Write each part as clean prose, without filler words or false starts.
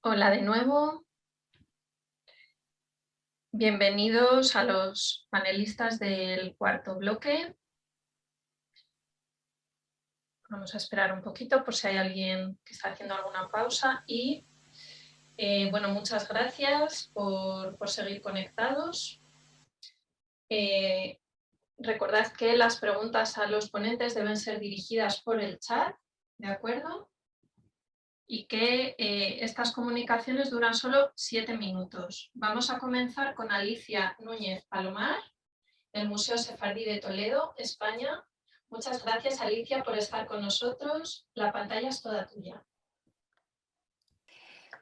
Hola de nuevo, bienvenidos a los panelistas del cuarto bloque. Vamos a esperar un poquito por si hay alguien que está haciendo alguna pausa y bueno, muchas gracias por seguir conectados. Recordad que las preguntas a los ponentes deben ser dirigidas por el chat, ¿de acuerdo? Y que estas comunicaciones duran solo 7 minutos. Vamos a comenzar con Alicia Núñez Palomar, del Museo Sefardí de Toledo, España. Muchas gracias, Alicia, por estar con nosotros. La pantalla es toda tuya.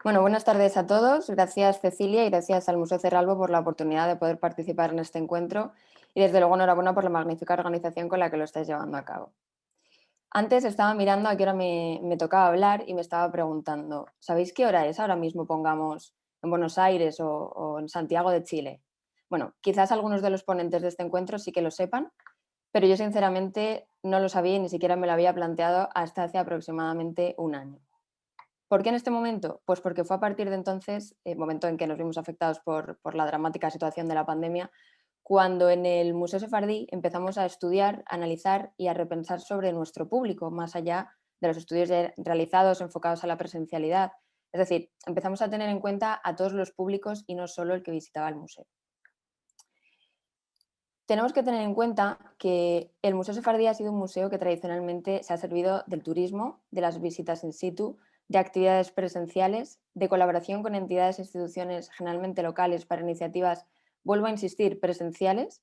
Bueno, buenas tardes a todos. Gracias, Cecilia, y gracias al Museo Cerralbo por la oportunidad de poder participar en este encuentro y desde luego enhorabuena por la magnífica organización con la que lo estáis llevando a cabo. Antes estaba mirando a qué hora me tocaba hablar y me estaba preguntando, ¿sabéis qué hora es ahora mismo, pongamos, en Buenos Aires o en Santiago de Chile? Bueno, quizás algunos de los ponentes de este encuentro sí que lo sepan, pero yo sinceramente no lo sabía y ni siquiera me lo había planteado hasta hace aproximadamente un año. ¿Por qué en este momento? Pues porque fue a partir de entonces, el momento en que nos vimos afectados por la dramática situación de la pandemia, cuando en el Museo Sefardí empezamos a estudiar, a analizar y a repensar sobre nuestro público, más allá de los estudios realizados enfocados a la presencialidad. Es decir, empezamos a tener en cuenta a todos los públicos y no solo el que visitaba el museo. Tenemos que tener en cuenta que el Museo Sefardí ha sido un museo que tradicionalmente se ha servido del turismo, de las visitas in situ, de actividades presenciales, de colaboración con entidades e instituciones generalmente locales para iniciativas, vuelvo a insistir, presenciales,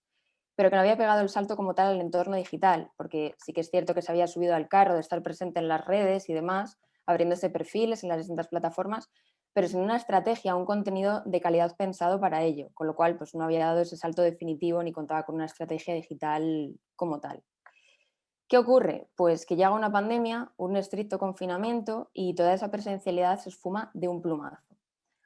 pero que no había pegado el salto como tal al entorno digital, porque sí que es cierto que se había subido al carro de estar presente en las redes y demás, abriéndose perfiles en las distintas plataformas, pero sin una estrategia, un contenido de calidad pensado para ello, con lo cual pues, no había dado ese salto definitivo ni contaba con una estrategia digital como tal. ¿Qué ocurre? Pues que llega una pandemia, un estricto confinamiento y toda esa presencialidad se esfuma de un plumazo.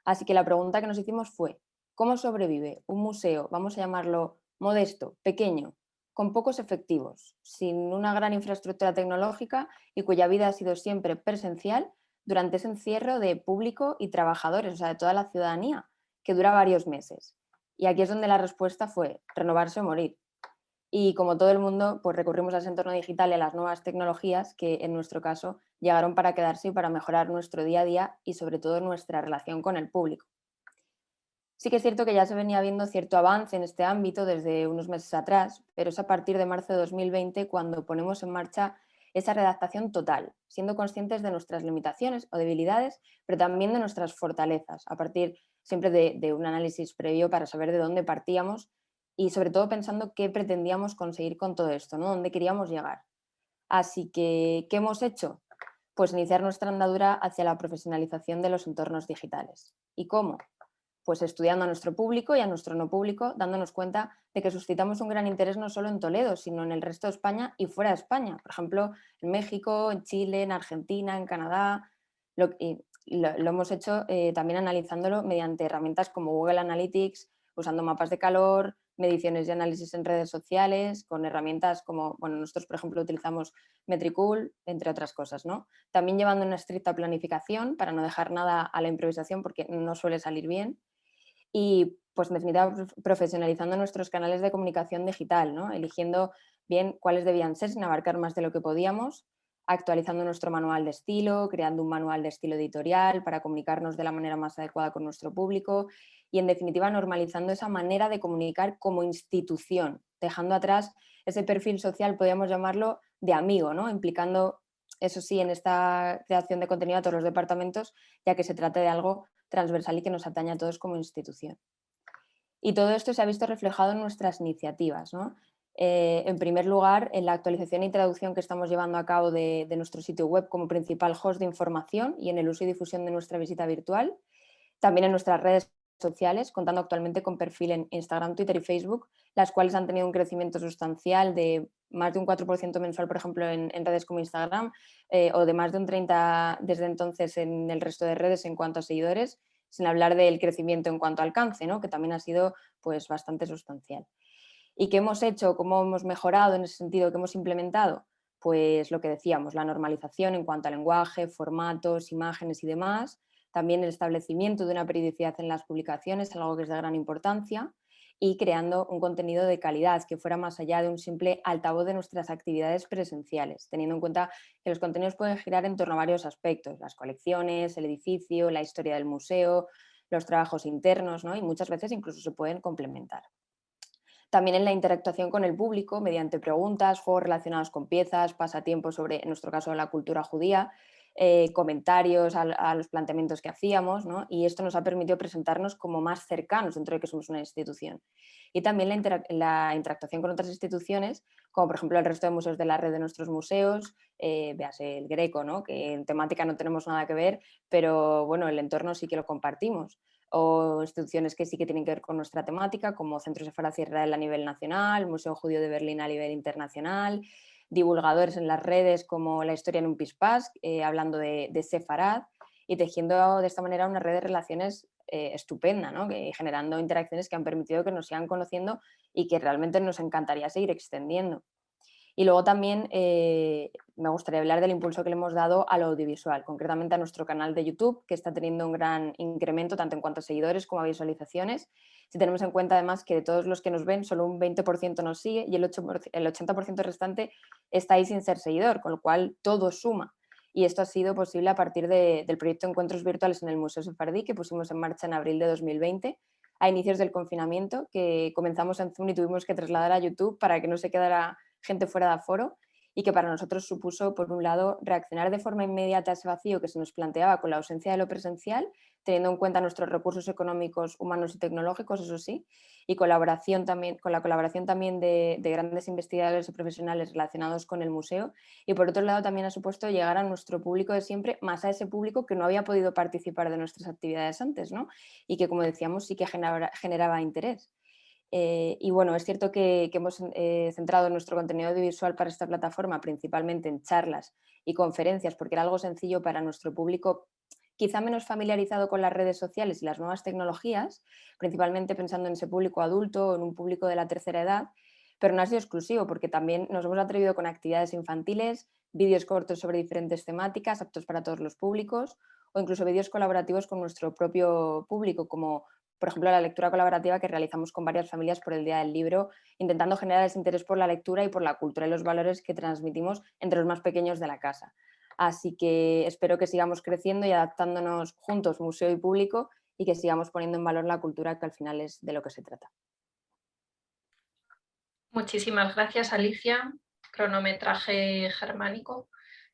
Así que la pregunta que nos hicimos fue, ¿cómo sobrevive un museo, vamos a llamarlo modesto, pequeño, con pocos efectivos, sin una gran infraestructura tecnológica y cuya vida ha sido siempre presencial durante ese encierro de público y trabajadores, o sea, de toda la ciudadanía, que dura varios meses? Y aquí es donde la respuesta fue renovarse o morir. Y como todo el mundo, pues recurrimos a ese entorno digital y a las nuevas tecnologías que en nuestro caso llegaron para quedarse y para mejorar nuestro día a día y sobre todo nuestra relación con el público. Sí que es cierto que ya se venía viendo cierto avance en este ámbito desde unos meses atrás, pero es a partir de marzo de 2020 cuando ponemos en marcha esa redactación total, siendo conscientes de nuestras limitaciones o debilidades, pero también de nuestras fortalezas, a partir siempre de un análisis previo para saber de dónde partíamos y sobre todo pensando qué pretendíamos conseguir con todo esto, ¿no? ¿Dónde queríamos llegar? Así que, ¿qué hemos hecho? Pues iniciar nuestra andadura hacia la profesionalización de los entornos digitales. ¿Y cómo? Pues estudiando a nuestro público y a nuestro no público, dándonos cuenta de que suscitamos un gran interés no solo en Toledo, sino en el resto de España y fuera de España. Por ejemplo, en México, en Chile, en Argentina, en Canadá. Lo hemos hecho también analizándolo mediante herramientas como Google Analytics, usando mapas de calor, mediciones y análisis en redes sociales, con herramientas como, bueno, nosotros por ejemplo utilizamos Metricool, entre otras cosas, ¿no? También llevando una estricta planificación para no dejar nada a la improvisación porque no suele salir bien y pues en definitiva profesionalizando nuestros canales de comunicación digital, ¿no? Eligiendo bien cuáles debían ser sin abarcar más de lo que podíamos, actualizando nuestro manual de estilo, creando un manual de estilo editorial para comunicarnos de la manera más adecuada con nuestro público y en definitiva normalizando esa manera de comunicar como institución, dejando atrás ese perfil social, podríamos llamarlo, de amigo, ¿no? Implicando, eso sí, en esta creación de contenido a todos los departamentos, ya que se trata de algo transversal y que nos atañe a todos como institución. Y todo esto se ha visto reflejado en nuestras iniciativas, ¿no? En primer lugar, en la actualización y traducción que estamos llevando a cabo de nuestro sitio web como principal host de información y en el uso y difusión de nuestra visita virtual. También en nuestras redes sociales, contando actualmente con perfil en Instagram, Twitter y Facebook, las cuales han tenido un crecimiento sustancial de más de un 4% mensual, por ejemplo, en redes como Instagram, o de más de un 30% desde entonces en el resto de redes en cuanto a seguidores, sin hablar del crecimiento en cuanto a alcance, ¿no? Que también ha sido pues, bastante sustancial. ¿Y qué hemos hecho? ¿Cómo hemos mejorado en ese sentido? ¿Qué hemos implementado? Pues lo que decíamos, la normalización en cuanto a lenguaje, formatos, imágenes y demás, También el establecimiento de una periodicidad en las publicaciones, algo que es de gran importancia, y creando un contenido de calidad que fuera más allá de un simple altavoz de nuestras actividades presenciales, teniendo en cuenta que los contenidos pueden girar en torno a varios aspectos: las colecciones, el edificio, la historia del museo, los trabajos internos, ¿no? Y muchas veces incluso se pueden complementar. También en la interactuación con el público mediante preguntas, juegos relacionados con piezas, pasatiempos sobre, en nuestro caso, la cultura judía, comentarios a los planteamientos que hacíamos, ¿no? Y esto nos ha permitido presentarnos como más cercanos dentro de que somos una institución. Y también la interactuación con otras instituciones, como por ejemplo el resto de museos de la red de nuestros museos, véase el Greco, ¿no? Que en temática no tenemos nada que ver, pero bueno, el entorno sí que lo compartimos, o instituciones que sí que tienen que ver con nuestra temática, como Centro Sefarad Israel a nivel nacional, Museo Judío de Berlín a nivel internacional, divulgadores en las redes como La Historia en un Pispás, hablando de Sefarad, y tejiendo de esta manera una red de relaciones estupenda, ¿no? Generando interacciones que han permitido que nos sigan conociendo y que realmente nos encantaría seguir extendiendo. Y luego también me gustaría hablar del impulso que le hemos dado al audiovisual, concretamente a nuestro canal de YouTube, que está teniendo un gran incremento tanto en cuanto a seguidores como a visualizaciones. Si tenemos en cuenta además que de todos los que nos ven, solo un 20% nos sigue y el 80% restante está ahí sin ser seguidor, con lo cual todo suma. Y esto ha sido posible a partir del proyecto Encuentros Virtuales en el Museo Sefardí, que pusimos en marcha en abril de 2020, a inicios del confinamiento, que comenzamos en Zoom y tuvimos que trasladar a YouTube para que no se quedara gente fuera de aforo, y que para nosotros supuso, por un lado, reaccionar de forma inmediata a ese vacío que se nos planteaba con la ausencia de lo presencial, teniendo en cuenta nuestros recursos económicos, humanos y tecnológicos, eso sí, y con la colaboración también de grandes investigadores y profesionales relacionados con el museo. Y por otro lado también ha supuesto llegar a nuestro público de siempre, más a ese público que no había podido participar de nuestras actividades antes, ¿no? Y que, como decíamos, sí que generaba interés. Y bueno, es cierto que hemos centrado nuestro contenido audiovisual para esta plataforma principalmente en charlas y conferencias, porque era algo sencillo para nuestro público, quizá menos familiarizado con las redes sociales y las nuevas tecnologías, principalmente pensando en ese público adulto o en un público de la tercera edad, pero no ha sido exclusivo, porque también nos hemos atrevido con actividades infantiles, vídeos cortos sobre diferentes temáticas aptos para todos los públicos, o incluso vídeos colaborativos con nuestro propio público, como por ejemplo la lectura colaborativa que realizamos con varias familias por el Día del Libro, intentando generar ese interés por la lectura y por la cultura y los valores que transmitimos entre los más pequeños de la casa. Así que espero que sigamos creciendo y adaptándonos juntos, museo y público, y que sigamos poniendo en valor la cultura, que al final es de lo que se trata. Muchísimas gracias, Alicia. Cronometraje germánico.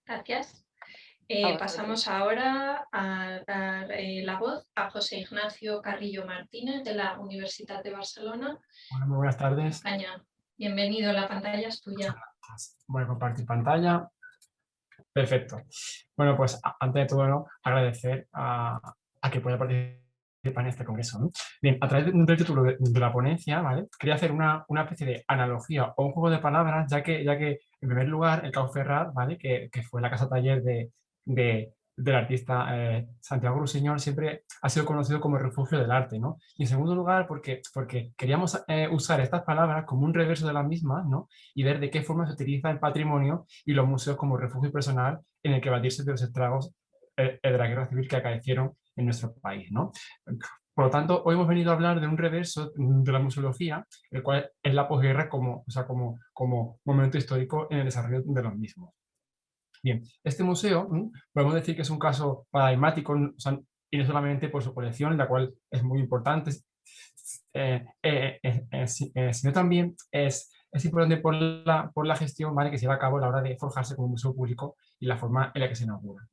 Gracias. Pasamos ahora a dar la voz a José Ignacio Carrillo Martínez de la Universidad de Barcelona. Hola, muy buenas tardes. España. Bienvenido, la pantalla es tuya. Voy a compartir pantalla. Perfecto. Bueno, pues antes de todo, ¿no?, agradecer a que pueda participar en este congreso, ¿no? Bien, a través del título de la ponencia, ¿vale?, quería hacer una especie de analogía o un juego de palabras, ya que en primer lugar el Cau Ferrat, ¿vale?, que fue la casa taller del artista Santiago Rusiñol, siempre ha sido conocido como el refugio del arte, ¿no? Y en segundo lugar, porque queríamos usar estas palabras como un reverso de las mismas, ¿no?, y ver de qué forma se utiliza el patrimonio y los museos como refugio personal en el que batirse de los estragos de la guerra civil que acaecieron en nuestro país, ¿no? Por lo tanto, hoy hemos venido a hablar de un reverso de la museología, el cual es la posguerra como momento histórico en el desarrollo de los mismos. Bien, este museo podemos decir que es un caso paradigmático, o sea, y no solamente por su colección, la cual es muy importante, sino también es importante por la gestión, ¿vale?, que se lleva a cabo a la hora de forjarse como museo público y la forma en la que se inaugura.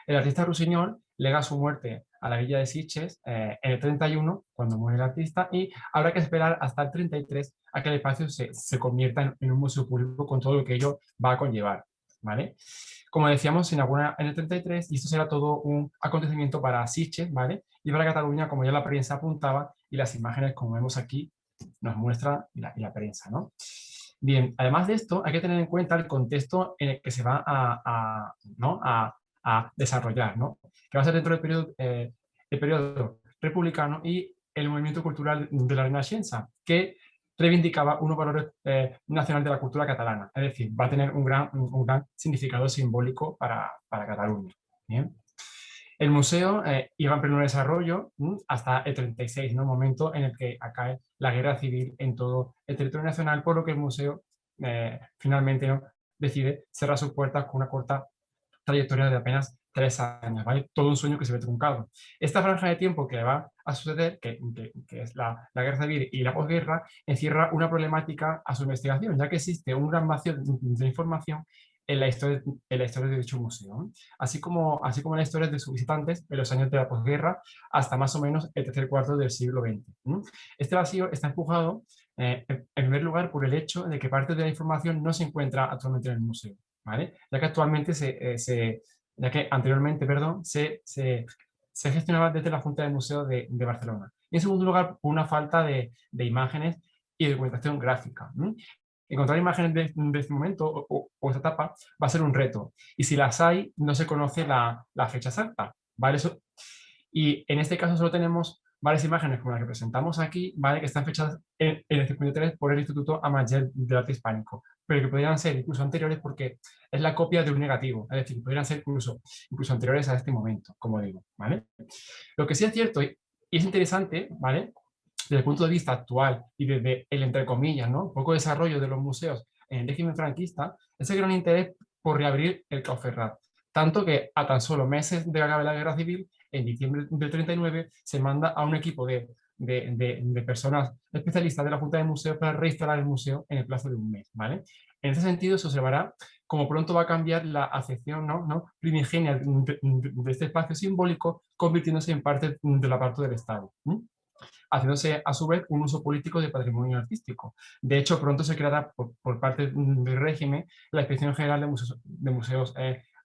El artista Rusiñol lega su muerte a la villa de Sitges en el 31, cuando muere el artista, y habrá que esperar hasta el 33 a que el espacio se convierta en un museo público con todo lo que ello va a conllevar, ¿vale? Como decíamos, se inaugura en el 33 y esto será todo un acontecimiento para Sitges, ¿vale?, y para Cataluña, como ya la prensa apuntaba y las imágenes, como vemos aquí, nos muestra la prensa, ¿no? Bien, además de esto, hay que tener en cuenta el contexto en el que se va a desarrollar, ¿no?, que va a ser dentro del periodo republicano y el movimiento cultural de la Renascença, que reivindicaba unos valores nacionales de la cultura catalana, es decir, va a tener un gran significado simbólico para Cataluña. Bien. El museo iba en pleno desarrollo hasta el 36, ¿no? Momento en el que acabe la guerra civil en todo el territorio nacional, por lo que el museo finalmente, ¿no?, decide cerrar sus puertas con una corta trayectoria de apenas 3 años, ¿vale? Todo un sueño que se ve truncado. Esta franja de tiempo que va a suceder, que es la guerra civil y la posguerra, encierra una problemática a su investigación, ya que existe un gran vacío de información en la historia de dicho museo, ¿no? Así como en la historia de sus visitantes en los años de la posguerra hasta más o menos el tercer cuarto del siglo XX. Este vacío está empujado, en primer lugar, por el hecho de que parte de la información no se encuentra actualmente en el museo, ¿vale? Ya que anteriormente, perdón, se gestionaba desde la Junta del Museo de Barcelona. Y en segundo lugar, por una falta de imágenes y de documentación gráfica. Encontrar imágenes de este momento o esta etapa va a ser un reto. Y si las hay, no se conoce la fecha exacta, ¿vale? Y en este caso solo tenemos varias imágenes como las que presentamos aquí, ¿vale?, que están fechadas en el 53 por el Instituto Amatller del Arte Hispánico, pero que podrían ser incluso anteriores porque es la copia de un negativo, es decir, podrían ser incluso anteriores a este momento, como digo, ¿vale? Lo que sí es cierto y es interesante, ¿vale?, desde el punto de vista actual y desde el, entre comillas, ¿no?, poco desarrollo de los museos en el régimen franquista, es el gran interés por reabrir el Clausferrat, tanto que a tan solo meses de acabar la guerra civil, en diciembre del 39, se manda a un equipo de personas especialistas de la Junta de Museos para reinstalar el museo en el plazo de un mes, ¿vale? En ese sentido, se observará cómo pronto va a cambiar la acepción primigenia de este espacio simbólico, convirtiéndose en parte del aparato del Estado, haciéndose a su vez un uso político de patrimonio artístico. De hecho, pronto se creará por parte del régimen la Inspección General de Museos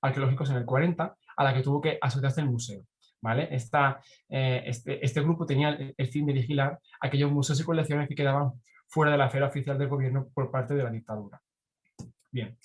Arqueológicos en el 40, a la que tuvo que asociarse el museo, ¿vale? Este grupo tenía el fin de vigilar aquellos museos y colecciones que quedaban fuera de la esfera oficial del gobierno por parte de la dictadura. Bien,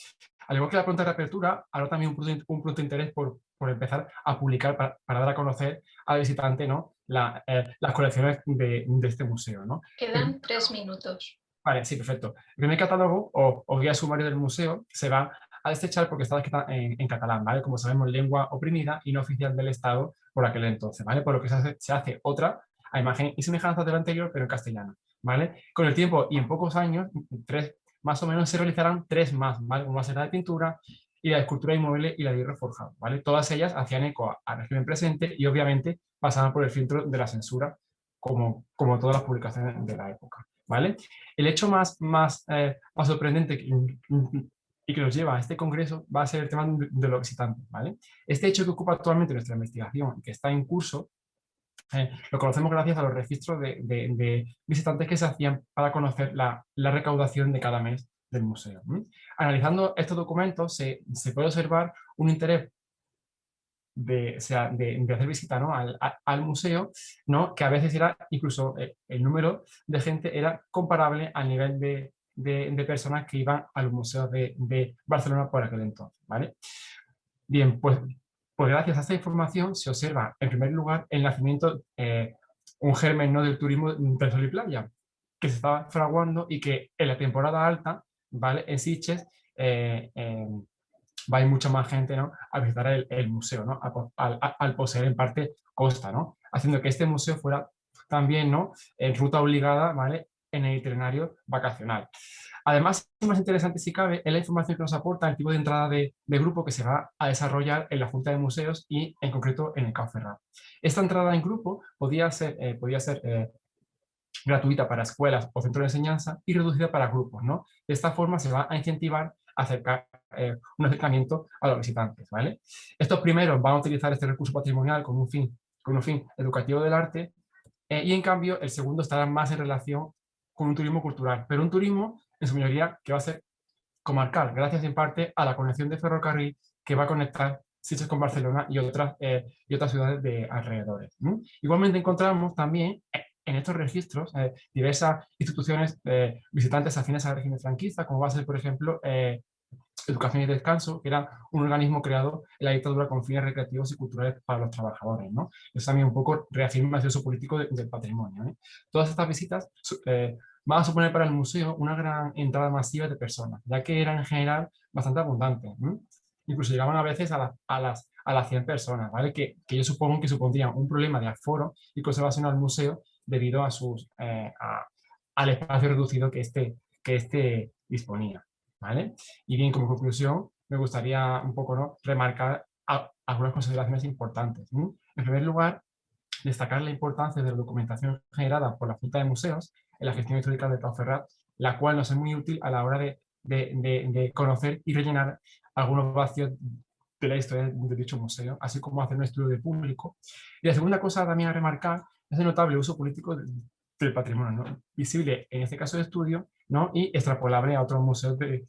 al igual que la pronta reapertura, ahora también un pronto interés por empezar a publicar para dar a conocer al visitante, ¿no?, las colecciones de este museo, ¿no? Quedan 3 minutos. Vale, sí, perfecto. El primer catálogo o guía sumario del museo se va a desechar porque está escrito en catalán, ¿vale? Como sabemos, lengua oprimida y no oficial del Estado por aquel entonces, ¿vale? Por lo que se hace otra a imagen y semejanza del anterior, pero en castellano, ¿vale? Con el tiempo y en pocos años, 3 más o menos, se realizarán 3 más, ¿vale? Una será de pintura y la de escultura inmueble y la de hierro forjado, ¿vale? Todas ellas hacían eco al régimen presente y obviamente pasaban por el filtro de la censura, como todas las publicaciones de la época, ¿vale? El hecho más sorprendente y que nos lleva a este congreso va a ser el tema de los visitantes, ¿vale? Este hecho que ocupa actualmente nuestra investigación y que está en curso, lo conocemos gracias a los registros de visitantes que se hacían para conocer la recaudación de cada mes del museo. Analizando estos documentos se puede observar un interés de hacer visita, ¿no?, al museo, ¿no?, que a veces era incluso el número de gente era comparable al nivel de personas que iban a los museos de Barcelona por aquel entonces, ¿vale? Bien, pues gracias a esta información se observa en primer lugar el nacimiento, un germen, ¿no?, del turismo de sol y playa, que se estaba fraguando y que en la temporada alta, ¿vale?, en Sitges, va a ir mucha más gente, ¿no?, a visitar el museo, ¿no?, al poseer en parte costa, ¿no?, haciendo que este museo fuera también, ¿no?, en ruta obligada, ¿vale?, en el itinerario vacacional. Además, más interesante si cabe es la información que nos aporta el tipo de entrada de grupo que se va a desarrollar en la Junta de Museos y en concreto en el Clausferrat. Esta entrada en grupo podía ser gratuita para escuelas o centros de enseñanza y reducida para grupos, ¿no? De esta forma se va a incentivar a acercar un acercamiento a los visitantes, ¿vale? Estos primeros van a utilizar este recurso patrimonial con un fin educativo del arte y en cambio el segundo estará más en relación con un turismo cultural, pero un turismo en su mayoría que va a ser comarcal, gracias en parte a la conexión de ferrocarril que va a conectar Sitges con Barcelona y otras ciudades de alrededores. Igualmente encontramos también en estos registros diversas instituciones visitantes afines al régimen franquista, como va a ser, por ejemplo, Educación y Descanso, que era un organismo creado en la dictadura con fines recreativos y culturales para los trabajadores, ¿no? Es también un poco reafirma el uso político del patrimonio, ¿eh? Todas estas visitas van a suponer para el museo una gran entrada masiva de personas, ya que eran en general bastante abundantes, incluso llegaban a veces a las 100 personas, ¿vale? Que yo supongo que supondrían un problema de aforo y conservación al museo debido al espacio reducido que este disponía, ¿vale? Y bien, como conclusión, me gustaría un poco, ¿no?, remarcar algunas consideraciones importantes, ¿no? En primer lugar, destacar la importancia de la documentación generada por la Junta de Museos en la gestión histórica de Pau Ferrat, la cual nos es muy útil a la hora de conocer y rellenar algunos vacíos de la historia de dicho museo, así como hacer un estudio de público. Y la segunda cosa también a remarcar es el notable uso político del patrimonio, ¿no?, visible en este caso de estudio, ¿no?, y extrapolable a otros museos de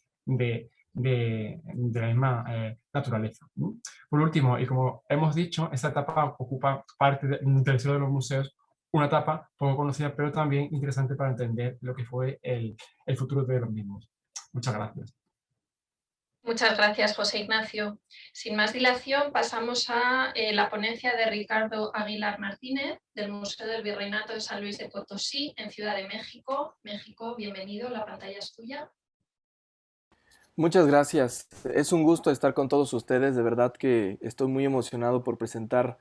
la misma naturaleza, ¿no? Por último, y como hemos dicho, esta etapa ocupa parte del Museo de los Museos, una etapa poco conocida, pero también interesante para entender lo que fue el futuro de los mismos. Muchas gracias. Muchas gracias, José Ignacio. Sin más dilación, pasamos a la ponencia de Ricardo Aguilar Martínez, del Museo del Virreinato de San Luis de Potosí, en Ciudad de México. México, bienvenido, la pantalla es tuya. Muchas gracias. Es un gusto estar con todos ustedes. De verdad que estoy muy emocionado por presentar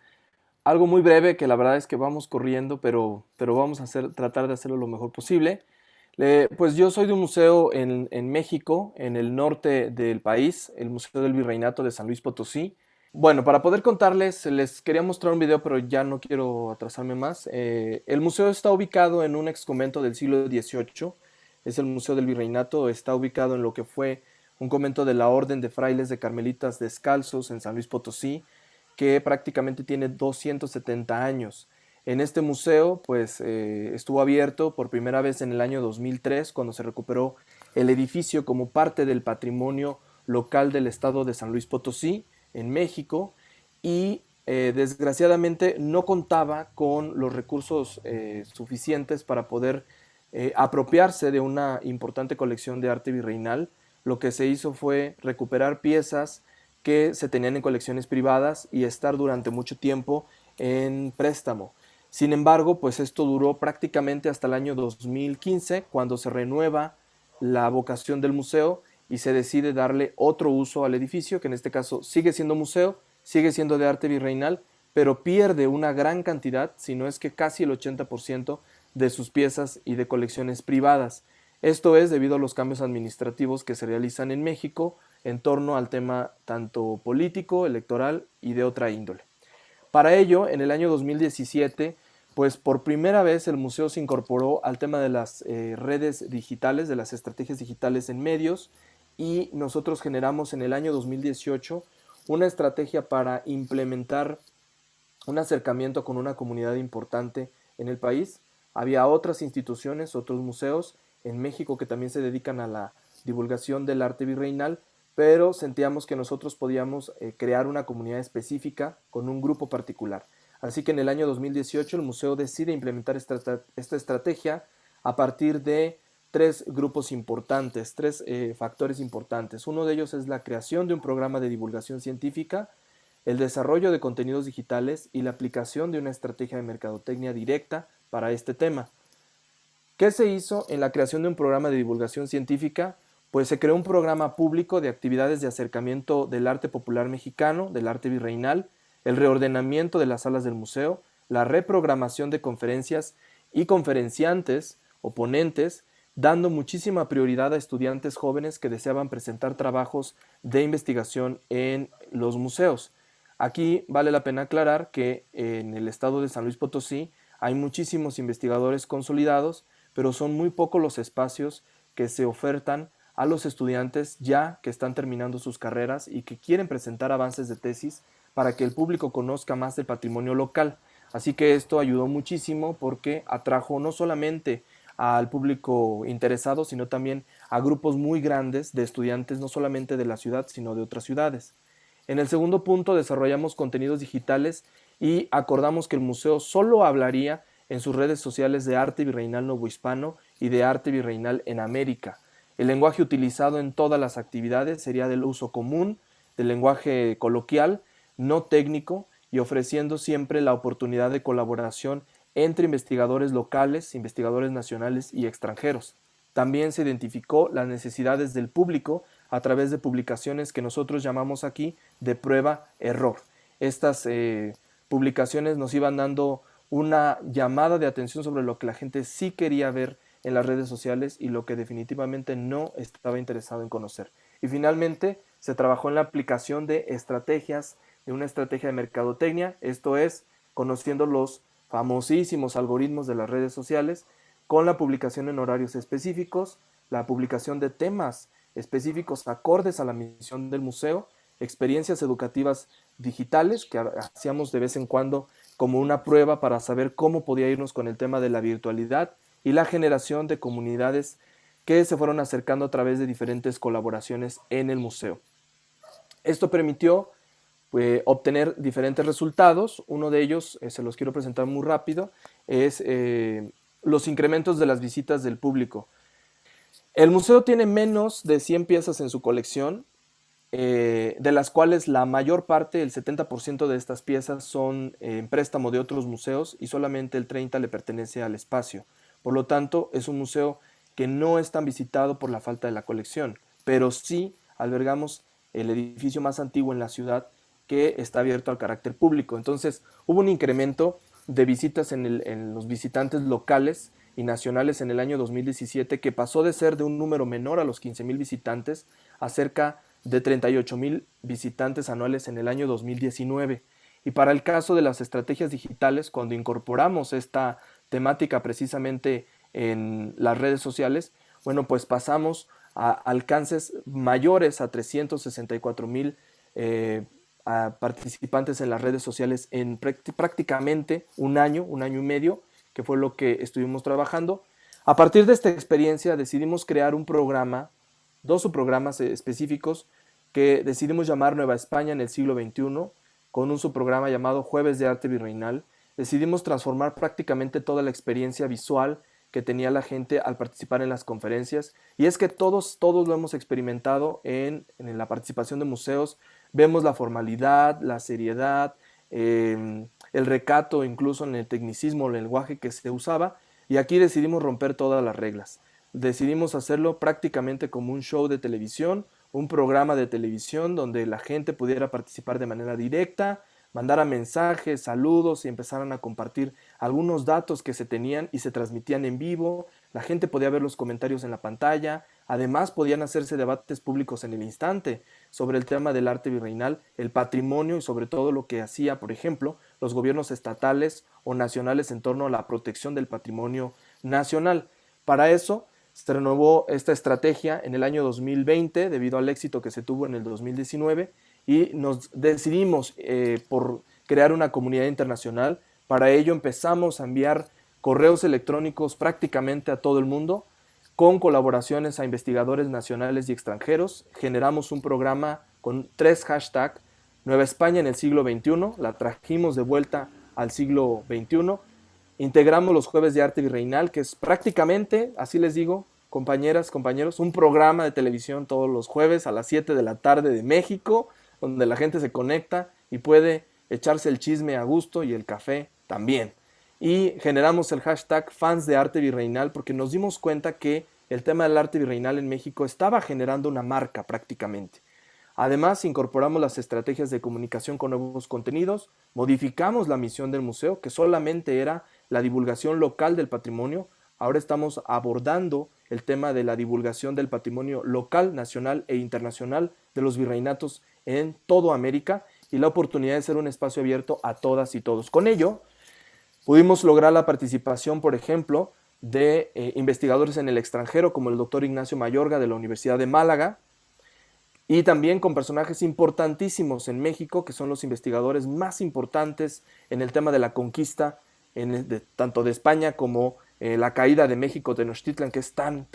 algo muy breve, que la verdad es que vamos corriendo, pero vamos a tratar de hacerlo lo mejor posible. Pues yo soy de un museo en México, en el norte del país, el Museo del Virreinato de San Luis Potosí. Bueno, para poder contarles, les quería mostrar un video, pero ya no quiero atrasarme más. El museo está ubicado en un exconvento del siglo XVIII. Es el Museo del Virreinato, está ubicado en lo que fue un convento de la Orden de Frailes de Carmelitas Descalzos en San Luis Potosí, que prácticamente tiene 270 años. En este museo pues estuvo abierto por primera vez en el año 2003, cuando se recuperó el edificio como parte del patrimonio local del estado de San Luis Potosí, en México, y desgraciadamente no contaba con los recursos suficientes para poder apropiarse de una importante colección de arte virreinal. Lo que se hizo fue recuperar piezas que se tenían en colecciones privadas y estar durante mucho tiempo en préstamo. Sin embargo, pues esto duró prácticamente hasta el año 2015, cuando se renueva la vocación del museo y se decide darle otro uso al edificio, que en este caso sigue siendo museo, sigue siendo de arte virreinal, pero pierde una gran cantidad, si no es que casi el 80% de sus piezas y de colecciones privadas. Esto es debido a los cambios administrativos que se realizan en México en torno al tema tanto político, electoral y de otra índole. Para ello, en el año 2017, pues por primera vez el museo se incorporó al tema de las redes digitales, de las estrategias digitales en medios, y nosotros generamos en el año 2018 una estrategia para implementar un acercamiento con una comunidad importante en el país. Había otras instituciones, otros museos en México que también se dedican a la divulgación del arte virreinal, pero sentíamos que nosotros podíamos crear una comunidad específica con un grupo particular. Así que en el año 2018 el museo decide implementar esta estrategia a partir de tres grupos importantes, tres factores importantes. Uno de ellos es la creación de un programa de divulgación científica, el desarrollo de contenidos digitales y la aplicación de una estrategia de mercadotecnia directa para este tema. ¿Qué se hizo en la creación de un programa de divulgación científica? Pues se creó un programa público de actividades de acercamiento del arte popular mexicano, del arte virreinal, el reordenamiento de las salas del museo, la reprogramación de conferencias y conferenciantes o ponentes, dando muchísima prioridad a estudiantes jóvenes que deseaban presentar trabajos de investigación en los museos. Aquí vale la pena aclarar que en el estado de San Luis Potosí hay muchísimos investigadores consolidados, pero son muy pocos los espacios que se ofertan a los estudiantes ya que están terminando sus carreras y que quieren presentar avances de tesis para que el público conozca más del patrimonio local. Así que esto ayudó muchísimo porque atrajo no solamente al público interesado, sino también a grupos muy grandes de estudiantes, no solamente de la ciudad, sino de otras ciudades. En el segundo punto desarrollamos contenidos digitales y acordamos que el museo solo hablaría en sus redes sociales de arte virreinal novohispano y de arte virreinal en América. El lenguaje utilizado en todas las actividades sería del uso común, del lenguaje coloquial, no técnico, y ofreciendo siempre la oportunidad de colaboración entre investigadores locales, investigadores nacionales y extranjeros. También se identificó las necesidades del público a través de publicaciones que nosotros llamamos aquí de prueba-error. Estas publicaciones nos iban dando una llamada de atención sobre lo que la gente sí quería ver en las redes sociales y lo que definitivamente no estaba interesado en conocer. Y finalmente se trabajó en la aplicación de estrategias, de una estrategia de mercadotecnia, esto es, conociendo los famosísimos algoritmos de las redes sociales, con la publicación en horarios específicos, la publicación de temas específicos acordes a la misión del museo, experiencias educativas digitales que hacíamos de vez en cuando como una prueba para saber cómo podía irnos con el tema de la virtualidad, y la generación de comunidades que se fueron acercando a través de diferentes colaboraciones en el museo. Esto permitió obtener diferentes resultados. Uno de ellos, se los quiero presentar muy rápido, es los incrementos de las visitas del público. El museo tiene menos de 100 piezas en su colección, de las cuales la mayor parte, el 70% de estas piezas son en préstamo de otros museos y solamente el 30% le pertenece al espacio. Por lo tanto, es un museo que no es tan visitado por la falta de la colección, pero sí albergamos el edificio más antiguo en la ciudad que está abierto al carácter público. Entonces, hubo un incremento de visitas en los visitantes locales y nacionales en el año 2017, que pasó de ser de un número menor a los 15,000 visitantes a cerca de 38,000 visitantes anuales en el año 2019. Y para el caso de las estrategias digitales, cuando incorporamos esta temática precisamente en las redes sociales, bueno, pues pasamos a alcances mayores a 364,000 participantes en las redes sociales en prácticamente un año y medio, que fue lo que estuvimos trabajando. A partir de esta experiencia decidimos crear un programa, dos subprogramas específicos que decidimos llamar Nueva España en el siglo XXI, con un subprograma llamado Jueves de Arte Virreinal. Decidimos transformar prácticamente toda la experiencia visual que tenía la gente al participar en las conferencias, y es que todos lo hemos experimentado en la participación de museos. Vemos la formalidad, la seriedad, el recato, incluso en el tecnicismo, el lenguaje que se usaba, y aquí decidimos romper todas las reglas. Decidimos hacerlo prácticamente como un show de televisión, un programa de televisión donde la gente pudiera participar de manera directa, mandara mensajes, saludos y empezaran a compartir algunos datos que se tenían y se transmitían en vivo. La gente podía ver los comentarios en la pantalla. Además, podían hacerse debates públicos en el instante sobre el tema del arte virreinal, el patrimonio y sobre todo lo que hacía, por ejemplo, los gobiernos estatales o nacionales en torno a la protección del patrimonio nacional. Para eso se renovó esta estrategia en el año 2020 debido al éxito que se tuvo en el 2019, y nos decidimos por crear una comunidad internacional. Para ello empezamos a enviar correos electrónicos prácticamente a todo el mundo, con colaboraciones a investigadores nacionales y extranjeros. Generamos un programa con 3 hashtags: Nueva España en el siglo XXI, la trajimos de vuelta al siglo XXI. Integramos los Jueves de Arte Virreinal, que es prácticamente, así les digo, compañeras, compañeros, un programa de televisión todos los jueves a las 7 de la tarde de México, donde la gente se conecta y puede echarse el chisme a gusto y el café también. Y generamos el hashtag Fans de Arte Virreinal porque nos dimos cuenta que el tema del arte virreinal en México estaba generando una marca prácticamente. Además, incorporamos las estrategias de comunicación con nuevos contenidos, modificamos la misión del museo, que solamente era la divulgación local del patrimonio. Ahora estamos abordando el tema de la divulgación del patrimonio local, nacional e internacional de los virreinatos en toda América, y la oportunidad de ser un espacio abierto a todas y todos. Con ello, pudimos lograr la participación, por ejemplo, de investigadores en el extranjero, como el doctor Ignacio Mayorga de la Universidad de Málaga, y también con personajes importantísimos en México, que son los investigadores más importantes en el tema de la conquista, tanto de España como la caída de México, Tenochtitlan, que es tan